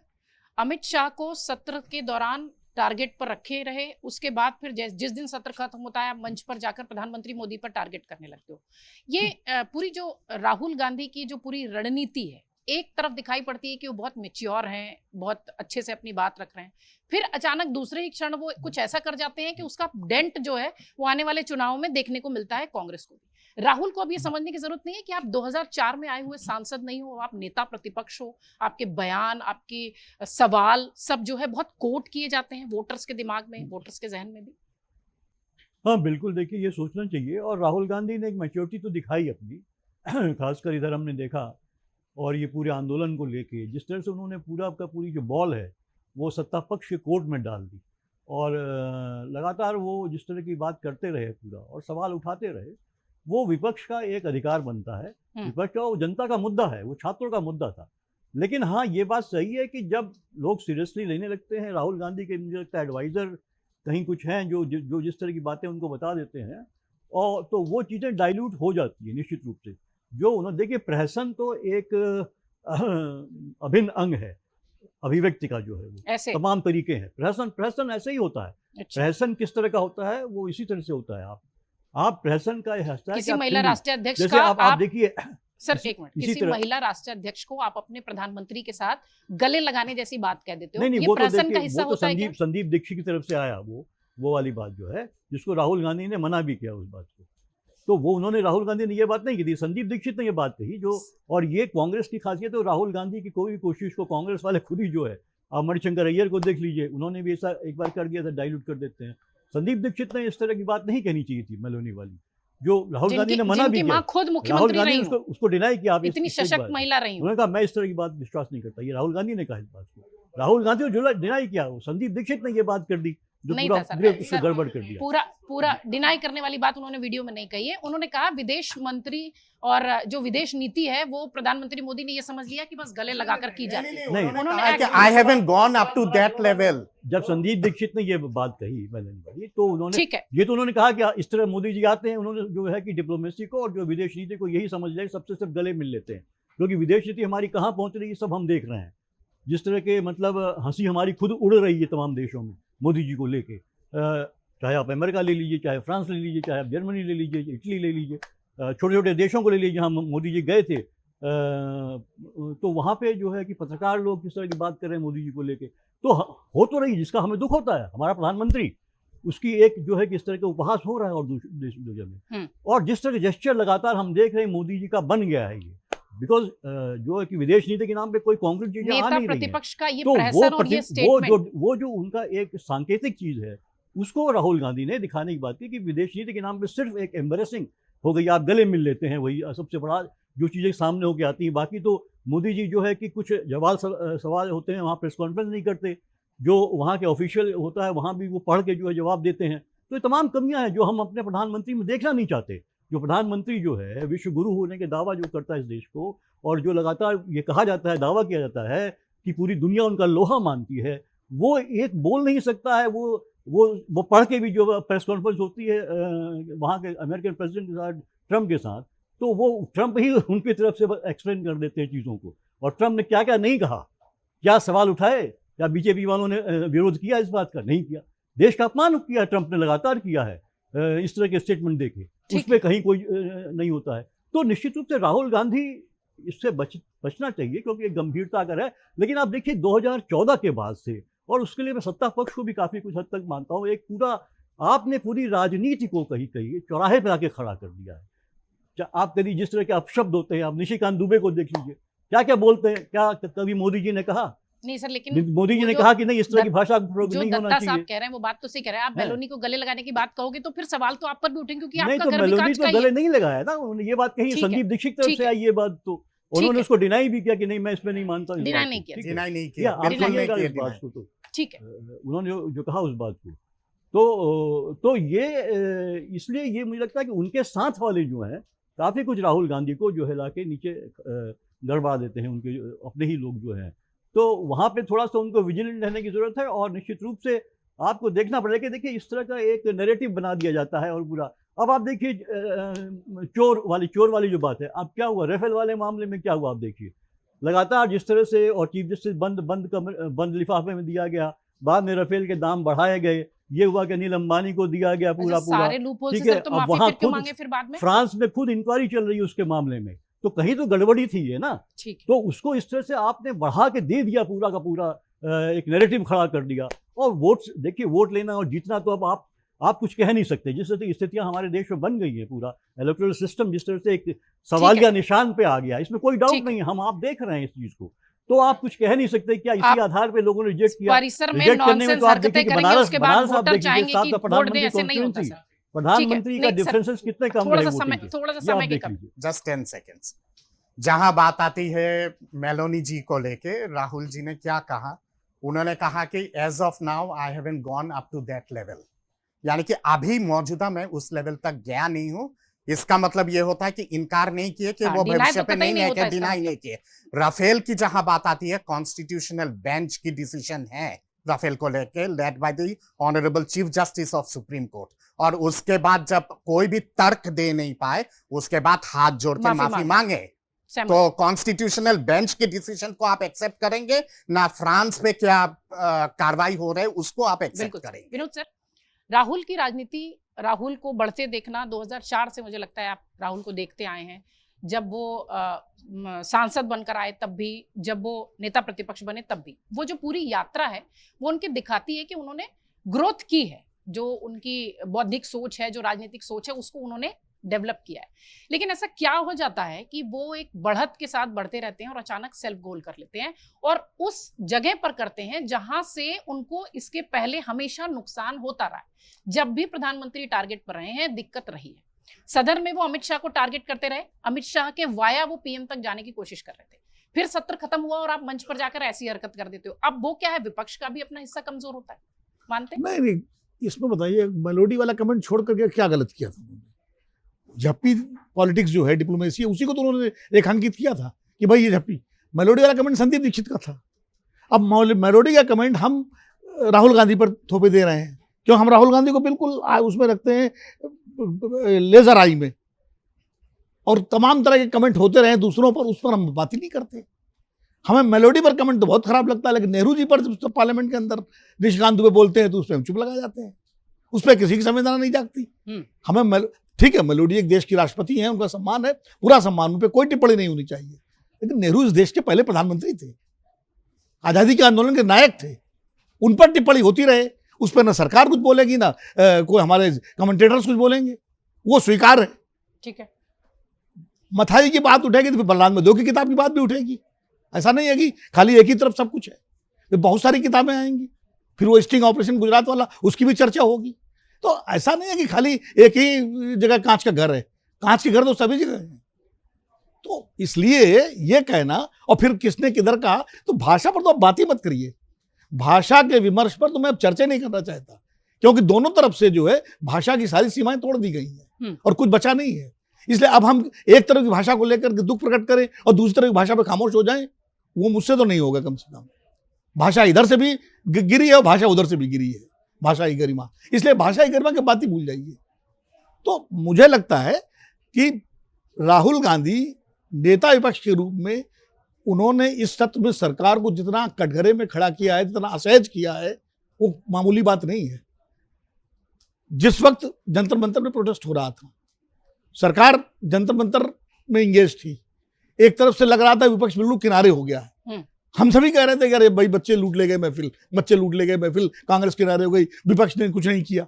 अमित शाह को सत्र के दौरान टारगेट पर रखे रहे, उसके बाद फिर जिस दिन सत्र खत्म होता है, मंच पर जाकर प्रधानमंत्री मोदी पर टारगेट करने लगते हो। ये पूरी जो राहुल गांधी की जो पूरी रणनीति है, एक तरफ दिखाई पड़ती है कि वो बहुत मैच्योर हैं, बहुत अच्छे से अपनी बात रख रहे हैं, फिर अचानक दूसरे ही क्षण वो कुछ ऐसा कर जाते हैं कि उसका डेंट जो है वो आने वाले चुनाव में देखने को मिलता है कांग्रेस को भी। राहुल को अब ये समझने की जरूरत नहीं है कि आप 2004 में आए हुए सांसद नहीं हो, आप नेता प्रतिपक्ष हो। आपके बयान, आपके सवाल सब जो है बहुत कोट किए जाते हैं वोटर्स के दिमाग में, वोटर्स के जहन में भी। हाँ बिल्कुल, देखिए ये सोचना चाहिए। और राहुल गांधी ने एक मैच्योरिटी तो दिखाई अपनी, खासकर इधर हमने देखा, और ये पूरे आंदोलन को लेके जिस तरह से उन्होंने पूरी जो बॉल है वो सत्ता पक्ष के कोर्ट में डाल दी, और लगातार वो जिस तरह की बात करते रहे पूरा और सवाल उठाते रहे, वो विपक्ष का एक अधिकार बनता है। विपक्ष का वो जनता का मुद्दा है, वो छात्रों का मुद्दा था। लेकिन हाँ, ये बात सही है कि जब लोग सीरियसली लेने लगते हैं, राहुल गांधी के मुझे लगता है एडवाइज़र कहीं कुछ हैं जो जिस तरह की बातें उनको बता देते हैं, और तो वो चीज़ें डाइल्यूट हो जाती है निश्चित रूप से। जो उन्होंने, देखिए प्रहसन तो एक अभिन्न अंग है अभिव्यक्ति का, जो है वो ऐसे तमाम तरीके हैं। प्रहसन ऐसे ही होता है। अच्छा। प्रहसन किस तरह का होता है वो इसी तरह से होता है। आप प्रहसन का हिस्सा है, किसी महिला राष्ट्रीय अध्यक्ष का आप देखिए सर, एक मिनट, किसी महिला राष्ट्रीय अध्यक्ष को आप अपने प्रधानमंत्री के साथ गले लगाने जैसी बात कह देते हो, नहीं, ये वो प्रहसन का हिस्सा होता है क्या? संदीप दीक्षित की तरफ से आया वो वाली बात जो है, जिसको राहुल गांधी ने मना भी किया उस बात को, तो वो उन्होंने, राहुल गांधी ने ये बात नहीं की थी, संदीप दीक्षित ने ये बात कही। जो, और ये कांग्रेस की खासियत है, राहुल गांधी की कोई भी कोशिश को कांग्रेस वाले खुद ही जो है, आप मणिशंकर अय्यर को देख लीजिए, उन्होंने भी ऐसा एक बार कर दिया था, डाइल्यूट कर देते हैं। संदीप दीक्षित ने इस तरह की बात नहीं कहनी चाहिए थी मेलोनी वाली, जो राहुल गांधी ने मना भी किया। खुद राहुल गांधी उसको डिनाई किया, आप इतनी सशक्त महिला रही, उन्होंने कहा मैं इस तरह की बात विश्वास नहीं करता। ये राहुल गांधी ने कहा इस बात को, राहुल गांधी ने डिनाई किया, संदीप दीक्षित ने ये बात कर दी, जो पूरा गड़बड़ कर दिया। पूरा डिनाई करने वाली बात उन्होंने वीडियो में नहीं कही है। उन्होंने कहा विदेश मंत्री और जो विदेश नीति है वो प्रधानमंत्री मोदी ने ये समझ लिया कि बस गले लगाकर की जाती है। उन्होंने I haven't gone up to that level. जब संदीप दीक्षित ने ये बात कही तो उन्होंने, ये तो उन्होंने कहा कि इस तरह मोदी जी आते हैं, उन्होंने जो है कि डिप्लोमेसी को और जो विदेश नीति को यही समझ लिया सबसे सिर्फ गले मिल लेते हैं, क्योंकि विदेश नीति हमारी कहाँ पहुंच रही है सब हम देख रहे हैं। जिस तरह के मतलब हंसी हमारी खुद उड़ रही है तमाम देशों में मोदी जी को लेके, चाहे आप अमेरिका ले लीजिए, चाहे फ्रांस ले लीजिए, चाहे आप जर्मनी ले लीजिए, इटली ले लीजिए, छोटे छोटे देशों को ले लीजिए जहाँ मोदी जी गए थे, तो वहाँ पे जो है कि पत्रकार लोग किस तरह की बात कर रहे हैं मोदी जी को लेके, तो हो तो रही, जिसका हमें दुख होता है। हमारा प्रधानमंत्री, उसकी एक जो है कि इस तरह का उपहास हो रहा है और दूसरे में, और जिस तरह के जेस्चर लगातार हम देख रहे हैं मोदी जी का बन गया है ये, बिकॉज जो है कि विदेश नीति के नाम पे कोई कॉन्क्रीट चीजें आ नहीं रही हैं, तो वो जो उनका एक सांकेतिक चीज है उसको राहुल गांधी ने दिखाने की बात की कि विदेश नीति के नाम पे सिर्फ एक एम्बेरसिंग हो गई, आप गले मिल लेते हैं, वही सबसे बड़ा जो चीज़ें सामने होकर आती हैं। बाकी तो मोदी जी जो है कि कुछ सवाल होते हैं वहाँ प्रेस कॉन्फ्रेंस नहीं करते, जो वहाँ के ऑफिशियल होता है वहाँ भी वो पढ़ के जो है जवाब देते हैं। तो ये तमाम कमियाँ हैं जो हम अपने प्रधानमंत्री में देखना नहीं चाहते। जो प्रधानमंत्री जो है विश्व गुरु होने के दावा जो करता है इस देश को, और जो लगातार ये कहा जाता है, दावा किया जाता है कि पूरी दुनिया उनका लोहा मानती है, वो एक बोल नहीं सकता है। वो पढ़ के भी जो प्रेस कॉन्फ्रेंस होती है वहाँ के अमेरिकन प्रेसिडेंट के साथ, ट्रम्प के साथ, तो वो ट्रम्प ही उनकी तरफ से एक्सप्लेन कर देते हैं चीज़ों को। और ट्रम्प ने क्या क्या नहीं कहा, क्या सवाल उठाए, क्या बीजेपी वालों ने विरोध किया इस बात का, नहीं किया। देश का अपमान किया ट्रंप ने, लगातार किया है इस तरह के स्टेटमेंट देके, उसमें कहीं कोई नहीं होता है। तो निश्चित रूप से राहुल गांधी इससे बचना चाहिए, क्योंकि एक गंभीरता अगर है। लेकिन आप देखिए 2014 के बाद से, और उसके लिए मैं सत्ता पक्ष को भी काफ़ी कुछ हद तक मानता हूँ, एक पूरा आपने पूरी राजनीति को कहीं चौराहे पर आके खड़ा कर दिया है। आप कभी जिस तरह के अपशब्द होते हैं, आप निशिकांत दुबे को देख लीजिए, क्या क्या बोलते हैं। क्या कभी मोदी जी ने कहा? नहीं सर, लेकिन मोदी जी ने कहा कि नहीं, इस तरह की भाषा जो नहीं होना दत्ता साहब चाहिए। कह रहे हैं वो बात तो सही कह रहे हैं। आप है। मेलोनी को गले लगाने की बात कहोगे तो फिर सवाल तो आप पर भी उठेंगे, क्योंकि नहीं, आपका तो घर भी मेलोडी कांच तो का ही गले है। नहीं लगाया था उन्होंने, ये बात कही ठीक है, संदीप दीक्षित तरफ ठीक से है। आई ये बात, तो उन्होंने है। उसको डिनाई भी किया कि नहीं, मैं इसमें नहीं मानता हूं इस डिनाई बात नहीं को। किया। ठीक है? डिनाई नहीं या किया, आप बिल्कुल नहीं मानिएगा किया इस बात डिनाई। को, तो ठीक है। उन्होंने जो कहा उस बात को, तो ये इसलिए ये मुझे लगता है कि उनके साथ वाले जो हैं काफ़ी कुछ राहुल गांधी को जो है लाके नीचे गड़बड़ा देते हैं, उनके अपने ही लोग जो हैं। तो वहाँ पे थोड़ा सा उनको विजिलेंट रहने की ज़रूरत है, और निश्चित रूप से आपको देखना पड़ेगा कि देखिए इस तरह का एक नैरेटिव बना दिया जाता है और पूरा। अब आप देखिए चोर वाली जो बात है, अब क्या हुआ राफेल वाले मामले में, क्या हुआ आप देखिए, लगातार जिस तरह से, और चीफ जस्टिस बंद लिफाफे में दिया गया, बाद में राफेल के दाम बढ़ाए गए, ये हुआ कि अनिल अंबानी को दिया गया पूरा सारे लूपहोल से ठीक है। सर तो अब माफी वहाँ फिर क्यों खुद मांगे फिर बाद में? फ्रांस में खुद इंक्वायरी चल रही है उसके मामले में, तो कहीं तो गड़बड़ी थी ये ना। ठीक है। तो उसको इस तरह से आपने बढ़ा के दे दिया, पूरा का पूरा एक नैरेटिव खड़ा कर दिया। और वोट देखिए, वोट लेना और जीतना तो अब आप कुछ कह नहीं सकते। जिस तरह की स्थितियां हमारे देश में बन गई है, पूरा इलेक्टोरल सिस्टम जिस तरह से एक सवालिया निशान पे आ गया, इसमें कोई डाउट नहीं है, हम आप देख रहे हैं इस चीज को। तो आप कुछ कह नहीं सकते क्या इसी आधार पे लोगों ने रिजेक्ट किया। परिसर में रिजेक्ट करने में नॉनसेंस तो आप हरकतें देखिए कि करेंगे, उसके बाद बनारस आप वोटर देखिए, चाहेंगे साथ कि का वोट दें, प्रधानमंत्री ऐसे नहीं होता कॉन्स्टिट्यूंसी, सर। प्रधानमंत्री का नहीं, सर, डिफरेंसेस कितने कम थोड़ा रहे सा वोटिंग समय के, थोड़ा सा ये आप समय की देख कमी। लीजिए। Just 10 seconds. जहां बात आती है मेलोनी जी को लेके, राहुल जी ने क्या कहा? उन्होंने कहा कि as of now I haven't gone up to that level, यानी कि अभी मौजूदा मैं उस लेवल तक गया नहीं हूं। इसका मतलब ये होता है कि इनकार नहीं किए कि वो भविष्य पे नहीं लेके, डिनाई नहीं किए। राफेल की जहां बात आती है, कॉन्स्टिट्यूशनल बेंच की डिसीजन है राफेल को लेके, led by the honourable chief justice of supreme court, और उसके बाद जब कोई भी तर्क दे नहीं पाए, उसके बाद हाथ जोड़ के माफी मांगे। तो कॉन्स्टिट्यूशनल बेंच के डिसीजन को आप एक्सेप्ट करेंगे ना? फ्रांस में क्या कार्रवाई हो रहा है उसको आप एक्सेप्ट करेंगे? विनोद सर, राहुल की राजनीति, राहुल को बढ़ते देखना 2004 से मुझे लगता है आप राहुल को देखते आए हैं। जब वो सांसद बनकर आए तब भी, जब वो नेता प्रतिपक्ष बने तब भी, वो जो पूरी यात्रा है वो उनकी दिखाती है कि उन्होंने ग्रोथ की है। जो उनकी बौद्धिक सोच है, जो राजनीतिक सोच है, उसको उन्होंने डेवलप किया है। लेकिन ऐसा क्या हो जाता है कि वो एक बढ़त के साथ बढ़ते रहते हैं और अचानक सेल्फ गोल कर लेते हैं, और उस जगह पर करते हैं जहां से उनको इसके पहले हमेशा नुकसान होता रहा है। जब भी प्रधानमंत्री टारगेट पर रहे हैं, दिक्कत रही है। सदन में वो अमित शाह को टारगेट करते रहे, अमित शाह के वाया वो पीएम तक जाने की कोशिश कर रहे थे। फिर सत्र खत्म हुआ और आप मंच पर जाकर ऐसी हरकत कर देते हो। अब वो क्या है, विपक्ष का भी अपना हिस्सा कमजोर होता है, मानते? नहीं, इसमें बताइए मेलोडी वाला कमेंट छोड़ करके क्या गलत किया था उन्होंने? झप्पी पॉलिटिक्स जो है, डिप्लोमेसी है, उसी को तो उन्होंने रेखांकित किया था कि भाई ये झप्पी। मेलोडी वाला कमेंट संदीप दीक्षित का था। अब मेलोडी का कमेंट हम राहुल गांधी पर थोपे दे रहे हैं, क्यों? हम राहुल गांधी को बिल्कुल उसमें रखते हैं लेजर आई में, और तमाम तरह के कमेंट होते रहे दूसरों पर, उस पर हम बात ही नहीं करते। हमें मेलोडी पर कमेंट तो बहुत खराब लगता है, लेकिन नेहरू जी पर जब पार्लियामेंट के अंदर निशिकांत दुबे बोलते हैं तो उस पर हम चुप लगा जाते हैं, उस पर किसी की संवेदना नहीं जागती। हमें ठीक है, मेलोडी एक देश की राष्ट्रपति हैं, उनका सम्मान है, पूरा सम्मान, उन पर कोई टिप्पणी नहीं होनी चाहिए, लेकिन नेहरू इस देश के पहले प्रधानमंत्री थे, आज़ादी के आंदोलन के नायक थे, उन पर टिप्पणी होती रहे, उस पर ना सरकार कुछ बोलेगी, ना कोई हमारे कमेंटेटर्स कुछ बोलेंगे, वो स्वीकार है। ठीक है, मथाई की बात उठेगी तो फिर बलराम में दो की किताब की बात भी उठेगी। ऐसा नहीं है कि खाली एक ही तरफ सब कुछ है, फिर बहुत सारी किताबें आएंगी, फिर वो स्टिंग ऑपरेशन गुजरात वाला, उसकी भी चर्चा होगी। तो ऐसा नहीं है कि खाली एक ही जगह कांच का घर है, कांच के घर तो सभी जगह है। तो इसलिए ये कहना, और फिर किसने किधर कहा, तो भाषा पर तो आप बात ही मत करिए। भाषा के विमर्श पर तो मैं अब चर्चा नहीं करना चाहता, क्योंकि दोनों तरफ से जो है भाषा की सारी सीमाएं तोड़ दी गई हैं और कुछ बचा नहीं है। इसलिए अब हम एक तरह की भाषा को लेकर के दुख प्रकट करें और दूसरी तरह की भाषा पर खामोश हो जाएं, वो मुझसे तो नहीं होगा। कम से कम भाषा इधर से भी गिरी है और भाषा उधर से भी गिरी है, भाषा की गरिमा। इसलिए भाषा की गरिमा की बात ही भूल जाइए। तो मुझे लगता है कि राहुल गांधी नेता विपक्ष के रूप में उन्होंने इस सत्र में सरकार को जितना कटघरे में खड़ा किया है, जितना असहज किया है, वो मामूली बात नहीं है। जिस वक्त जंतर मंतर में प्रोटेस्ट हो रहा था, सरकार जंतर मंतर में इंगेज थी, एक तरफ से लग रहा था विपक्ष बिल्कुल किनारे हो गया है। हम सभी कह रहे थे कि अरे भाई बच्चे लूट ले गए महफिल, कांग्रेस किनारे हो गई, विपक्ष ने कुछ नहीं किया।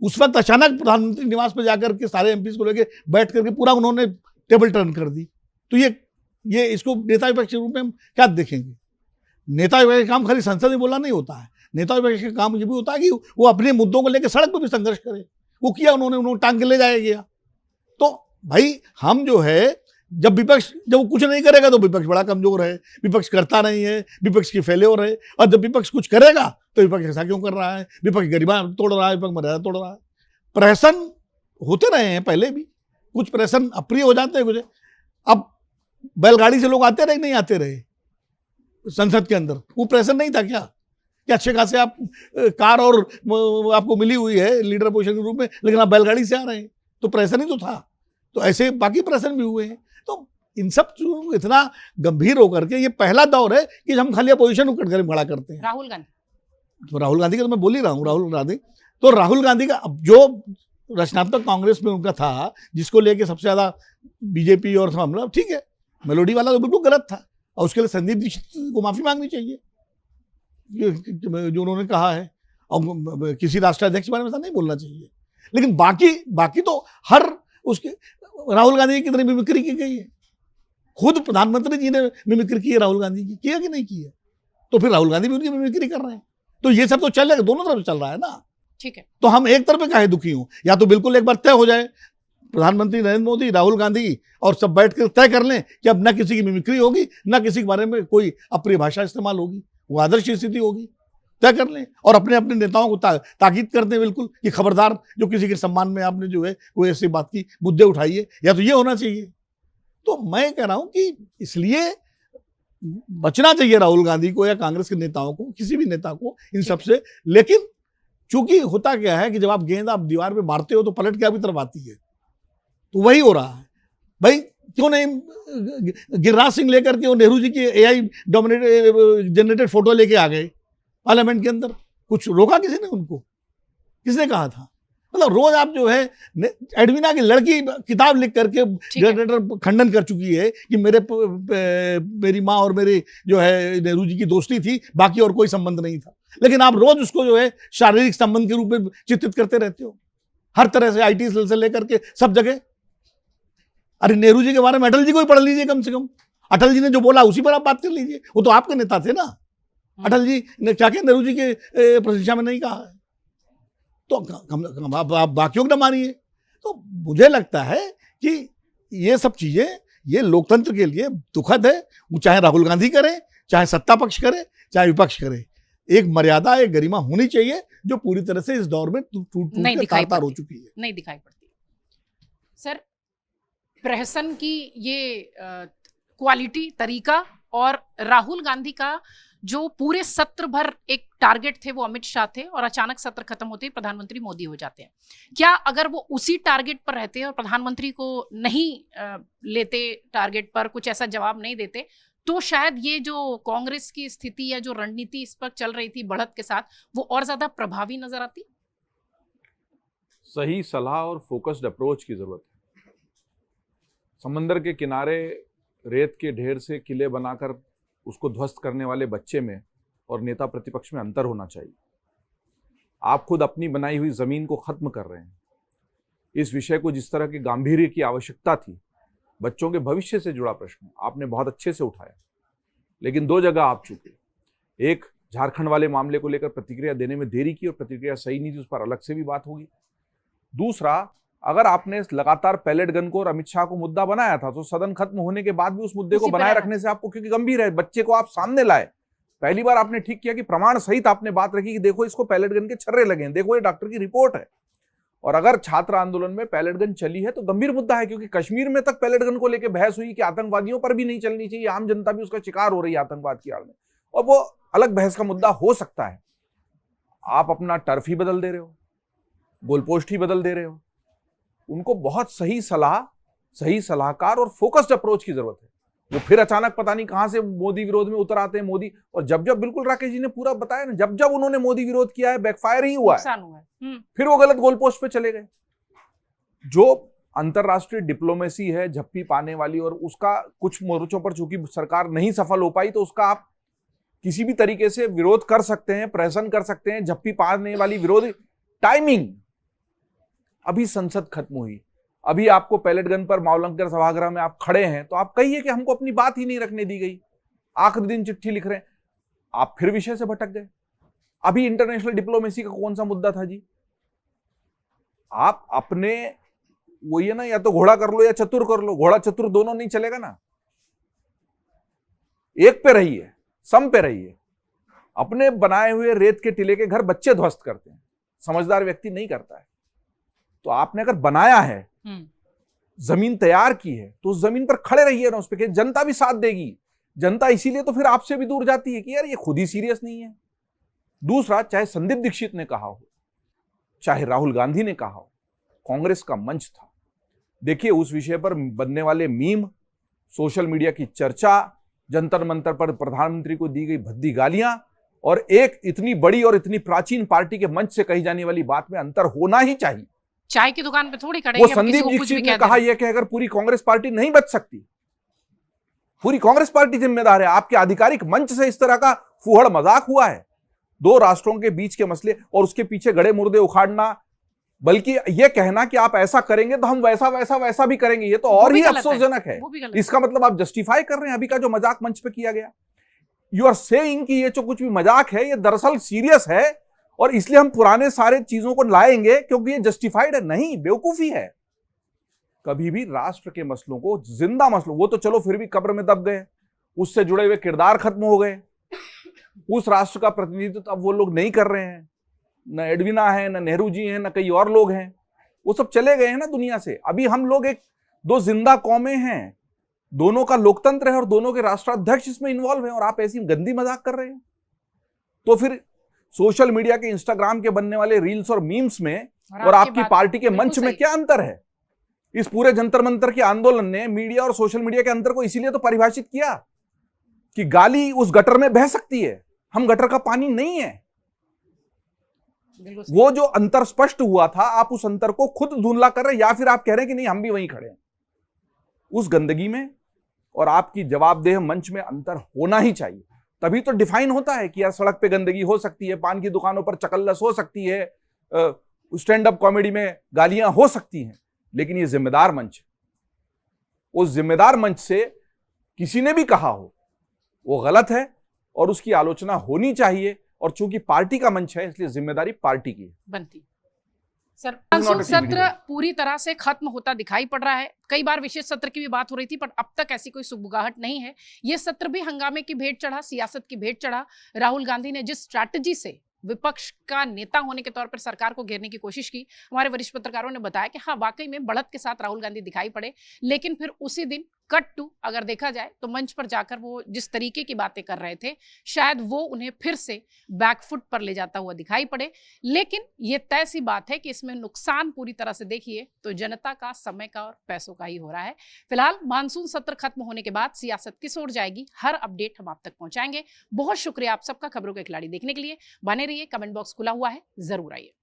उस वक्त अचानक प्रधानमंत्री निवास पर जाकर के सारे एमपी को लेके बैठ करके पूरा उन्होंने टेबल टर्न कर दी। तो ये इसको नेता विपक्ष के रूप में हम क्या देखेंगे? नेता विपक्ष का काम खाली संसद में बोलना नहीं होता है, नेता विपक्ष का काम ये भी होता है कि वो अपने मुद्दों को लेकर सड़क पर भी संघर्ष करे। वो किया उन्होंने टांग के ले जाया गया। तो भाई हम जो है, जब वो कुछ नहीं करेगा तो विपक्ष बड़ा कमजोर है, विपक्ष करता नहीं है, विपक्ष की फेल्योर है। और जब विपक्ष कुछ करेगा तो विपक्ष ऐसा क्यों कर रहा है? विपक्ष गरिमा तोड़ रहा है, विपक्ष मर्यादा तोड़ रहा है। प्रहसन होते रहे हैं पहले भी, कुछ प्रहसन अप्रिय हो जाते हैं कुछ। अब बैलगाड़ी से लोग आते रहे नहीं आते रहे संसद के अंदर, वो प्रहसन नहीं था क्या अच्छे खासे आप कार और आपको मिली हुई है लीडर पोजीशन के रूप में, लेकिन आप बैलगाड़ी से आ रहे हैं, तो प्रहसन ही तो था। तो ऐसे बाकी प्रहसन भी हुए हैं। तो इन सब चीजों को इतना गंभीर होकर के ये पहला दौर है कि हम खाली अपोजिशन को कटघरे में खड़ा करते हैं। राहुल गांधी, तो राहुल गांधी का तो मैं बोल ही रहा हूँ, राहुल गांधी का अब जो रचनात्मक कांग्रेस में उनका था, जिसको लेके सबसे ज्यादा बीजेपी और हमला, ठीक है, मेलोडी वाला तो बिल्कुल गलत था और उसके लिए संदीप दीक्षित को माफी मांगनी चाहिए जो उन्होंने कहा है, और किसी राष्ट्राध्यक्ष के बारे में ऐसा नहीं बोलना चाहिए। लेकिन बाकी तो हर उसके राहुल गांधी की कितनी मिमिक्री की गई है, खुद प्रधानमंत्री जी ने मिमिक्री की है राहुल गांधी की, किया कि नहीं की है? तो फिर राहुल गांधी भी उनकी मिमिक्री कर रहे हैं। तो ये सब तो चलेगा, दोनों तरफ चल रहा है ना। ठीक है, तो हम एक तरफ काहे दुखी हूं? या तो बिल्कुल एक बार तय हो जाए, प्रधानमंत्री नरेंद्र मोदी, राहुल गांधी और सब बैठ कर तय कर लें कि अब न किसी की मिमिक्री होगी, न किसी के बारे में कोई अप्रिय भाषा इस्तेमाल होगी, वो आदर्श स्थिति होगी, तय कर लें। और अपने अपने नेताओं को ताकीद कर दें बिल्कुल कि खबरदार जो किसी के सम्मान में आपने जो है कोई ऐसी बात की मुद्दे उठाइए, या तो ये होना चाहिए। तो मैं कह रहा हूं कि इसलिए बचना चाहिए राहुल गांधी को या कांग्रेस के नेताओं को, किसी भी नेता को इन सबसे। लेकिन चूंकि होता क्या है कि जब आप गेंद आप दीवार पे मारते हो तो पलट के आपकी तरफ आती है, तो वही हो रहा है। भाई क्यों नहीं गिरिराज सिंह लेकर के वो नेहरू जी की AI जनरेटेड फोटो लेके आ गए पार्लियामेंट के अंदर? कुछ रोका किसी ने उनको? किसने कहा था? मतलब रोज आप जो है, एडविना की लड़की किताब लिख करके जनरेटर खंडन कर चुकी है कि मेरी माँ और मेरे जो है नेहरू जी की दोस्ती थी, बाकी और कोई संबंध नहीं था। लेकिन आप रोज उसको जो है शारीरिक संबंध के रूप में चित्रित करते रहते हो, हर तरह से, IT सेल से लेकर के सब जगह। अरे नेहरू जी के बारे में अटल जी को ही पढ़ लीजिए कम से कम, अटल जी ने जो बोला उसी पर आप बात कर लीजिए। वो तो आपके नेता थे ना, अटल जी ने क्या क्या नेहरू जी के प्रशंसा में नहीं कहा है, तो आप बाकियों को न मानिए। तो मुझे लगता है कि ये सब चीजें, ये लोकतंत्र के लिए दुखद है। वो चाहे राहुल गांधी करे, चाहे सत्ता पक्ष करे, चाहे विपक्ष करे, एक मर्यादा, एक गरिमा होनी चाहिए जो पूरी तरह से इस दौर में टूट के तार-तार हो चुकी है, नहीं दिखाई पड़ती। सर, प्रहसन की ये क्वालिटी, तरीका, और राहुल गांधी का जो पूरे सत्र भर एक टारगेट थे वो अमित शाह थे, और अचानक सत्र खत्म होते ही प्रधानमंत्री मोदी हो जाते हैं। क्या अगर वो उसी टारगेट पर रहते और प्रधानमंत्री को नहीं लेते टारगेट पर, कुछ ऐसा जवाब नहीं देते, तो शायद ये जो कांग्रेस की स्थिति या जो रणनीति इस पर चल रही थी बढ़त के साथ, वो और ज्यादा प्रभावी नजर आती? सही सलाह और फोकस्ड अप्रोच की जरूरत है। समंदर के किनारे रेत के ढेर से किले बनाकर उसको ध्वस्त करने वाले बच्चे में और नेता प्रतिपक्ष में अंतर होना चाहिए। आप खुद अपनी बनाई हुई जमीन को खत्म कर रहे हैं। इस विषय को जिस तरह के गांभीर्य की आवश्यकता थी, बच्चों के भविष्य से जुड़ा प्रश्न आपने बहुत अच्छे से उठाया, लेकिन दो जगह आप चुके। एक, झारखंड वाले मामले को लेकर प्रतिक्रिया देने में देरी की और प्रतिक्रिया सही नहीं थी, उस पर अलग से भी बात होगी। दूसरा, अगर आपने लगातार पैलेट गन को और अमित शाह को मुद्दा बनाया था, तो सदन खत्म होने के बाद भी उस मुद्दे को बनाए रखने से आपको, क्योंकि गंभीर है, बच्चे को आप सामने लाए। पहली बार आपने ठीक किया कि प्रमाण सहित आपने बात रखी कि देखो इसको पैलेट गन के छर्रे लगे हैं, देखो ये डॉक्टर की रिपोर्ट है। और अगर छात्र आंदोलन में पैलेट गन चली है तो गंभीर मुद्दा है, क्योंकि कश्मीर में तक पैलेट गन को लेकर बहस हुई कि आतंकवादियों पर भी नहीं चलनी चाहिए, आम जनता भी उसका शिकार हो रही है आतंकवाद की आड़ में, और वो अलग बहस का मुद्दा हो सकता है। आप अपना टर्फ ही बदल दे रहे हो, गोलपोस्ट ही बदल दे रहे हो। उनको बहुत सही सलाह, सही सलाहकार और फोकस्ड अप्रोच की जरूरत है। वो फिर अचानक पता नहीं कहां से मोदी विरोध में उतर आते हैं मोदी। और जब जब, बिल्कुल राकेश जी ने पूरा बताया ना, जब जब उन्होंने मोदी विरोध किया है बैकफायर ही हुआ है, फिर वो गलत गोल पोस्ट पे चले गए। जो अंतरराष्ट्रीय डिप्लोमेसी है झप्पी पाने वाली, और उसका कुछ मोर्चों पर चूंकि सरकार नहीं सफल हो पाई, तो उसका आप किसी भी तरीके से विरोध कर सकते हैं, प्रहसन कर सकते हैं, झप्पी पाने वाली विरोध। टाइमिंग, अभी संसद खत्म हुई, अभी आपको पैलेट गन पर मावलंकर सभागृह में आप खड़े हैं, तो आप कहिए कि हमको अपनी बात ही नहीं रखने दी गई, आखिरी दिन चिट्ठी लिख रहे हैं, आप फिर विषय से भटक गए। अभी इंटरनेशनल डिप्लोमेसी का कौन सा मुद्दा था जी? आप अपने वही है ना, या तो घोड़ा कर लो या चतुर कर लो, घोड़ा चतुर दोनों नहीं चलेगा ना, एक पे रहिए, सम पे रहिए। अपने बनाए हुए रेत के टिले के घर बच्चे ध्वस्त करते हैं, समझदार व्यक्ति नहीं करता है। तो आपने अगर बनाया है, जमीन तैयार की है, तो उस जमीन पर खड़े रहिए ना, उस पर जनता भी साथ देगी। जनता इसीलिए तो फिर आपसे भी दूर जाती है कि यार ये खुद ही सीरियस नहीं है। दूसरा, चाहे संदीप दीक्षित ने कहा हो, चाहे राहुल गांधी ने कहा हो, कांग्रेस का मंच था। देखिए, उस विषय पर बनने वाले मीम, सोशल मीडिया की चर्चा, जंतर मंतर पर प्रधानमंत्री को दी गई भद्दी गालियां, और एक इतनी बड़ी और इतनी प्राचीन पार्टी के मंच से कही जाने वाली बात में अंतर होना ही चाहिए। चाय की दुकान पे थोड़ी खड़े वो संदीप दीक्षित ने कहा यह कि अगर पूरी कांग्रेस पार्टी नहीं बच सकती, पूरी कांग्रेस पार्टी जिम्मेदार है। आपके आधिकारिक मंच से इस तरह का फूहड़ मजाक हुआ है, दो राष्ट्रों के बीच के मसले और उसके पीछे गड़े मुर्दे उखाड़ना, बल्कि यह कहना कि आप ऐसा करेंगे तो हम वैसा वैसा वैसा भी करेंगे, ये तो और ही अफसोसजनक है। इसका मतलब आप जस्टिफाई कर रहे हैं अभी का जो मजाक मंच पे किया गया। यू आर सेइंग कि ये जो कुछ भी मजाक है ये दरअसल सीरियस है, और इसलिए हम पुराने सारे चीजों को लाएंगे क्योंकि ये जस्टिफाइड है। नहीं, बेवकूफी है। कभी भी राष्ट्र के मसलों को, जिंदा मसलों, वो तो चलो फिर भी कब्र में दब गए, उससे जुड़े हुए किरदार खत्म हो गए, उस राष्ट्र का प्रतिनिधित्व अब वो लोग नहीं कर रहे हैं, न एडविना है, न नेहरू जी हैं, न कई और लोग हैं, वो सब चले गए हैं ना दुनिया से। अभी हम लोग एक दो जिंदा कौमें हैं, दोनों का लोकतंत्र है और दोनों के राष्ट्राध्यक्ष इसमें इन्वॉल्व हैं, और आप ऐसी गंदी मजाक कर रहे हैं। तो फिर सोशल मीडिया के, इंस्टाग्राम के बनने वाले रील्स और मीम्स में और आपकी पार्टी के मंच में क्या अंतर है? इस पूरे जंतर मंतर के आंदोलन ने मीडिया और सोशल मीडिया के अंतर को इसीलिए तो परिभाषित किया कि गाली उस गटर में बह सकती है, हम गटर का पानी नहीं है। वो जो अंतर स्पष्ट हुआ था, आप उस अंतर को खुद धुंधला कर रहे हैं, या फिर आप कह रहे हैं कि नहीं हम भी वहीं खड़े हैं। उस गंदगी में और आपकी जवाबदेह मंच में अंतर होना ही चाहिए, तभी तो डिफाइन होता है कि यार सड़क पे गंदगी हो सकती है, पान की दुकानों पर चकल्लस हो सकती है, स्टैंड अप कॉमेडी में गालियां हो सकती हैं, लेकिन ये जिम्मेदार मंच है। उस जिम्मेदार मंच से किसी ने भी कहा हो वो गलत है और उसकी आलोचना होनी चाहिए, और चूंकि पार्टी का मंच है इसलिए जिम्मेदारी पार्टी की बनती। सर, मानसून सत्र पूरी तरह से खत्म होता दिखाई पड़ रहा है। कई बार विशेष सत्र की भी बात हो रही थी, पर अब तक ऐसी कोई सुगबुगाहट नहीं है। ये सत्र भी हंगामे की भेंट चढ़ा, सियासत की भेंट चढ़ा। राहुल गांधी ने जिस स्ट्रैटेजी से विपक्ष का नेता होने के तौर पर सरकार को घेरने की कोशिश की, हमारे वरिष्ठ पत्रकारों ने बताया कि हाँ, वाकई में बढ़त के साथ राहुल गांधी दिखाई पड़े, लेकिन फिर उसी दिन कट टू अगर देखा जाए तो मंच पर जाकर वो जिस तरीके की बातें कर रहे थे, शायद वो उन्हें फिर से बैकफुट पर ले जाता हुआ दिखाई पड़े। लेकिन ये तय सी बात है कि इसमें नुकसान पूरी तरह से देखिए तो जनता का, समय का और पैसों का ही हो रहा है। फिलहाल मानसून सत्र खत्म होने के बाद सियासत किस ओर जाएगी, हर अपडेट हम आप तक पहुंचाएंगे। बहुत शुक्रिया आप सबका खबरों के खिलाड़ी देखने के लिए। बने रहिए, कमेंट बॉक्स खुला हुआ है, जरूर आइए।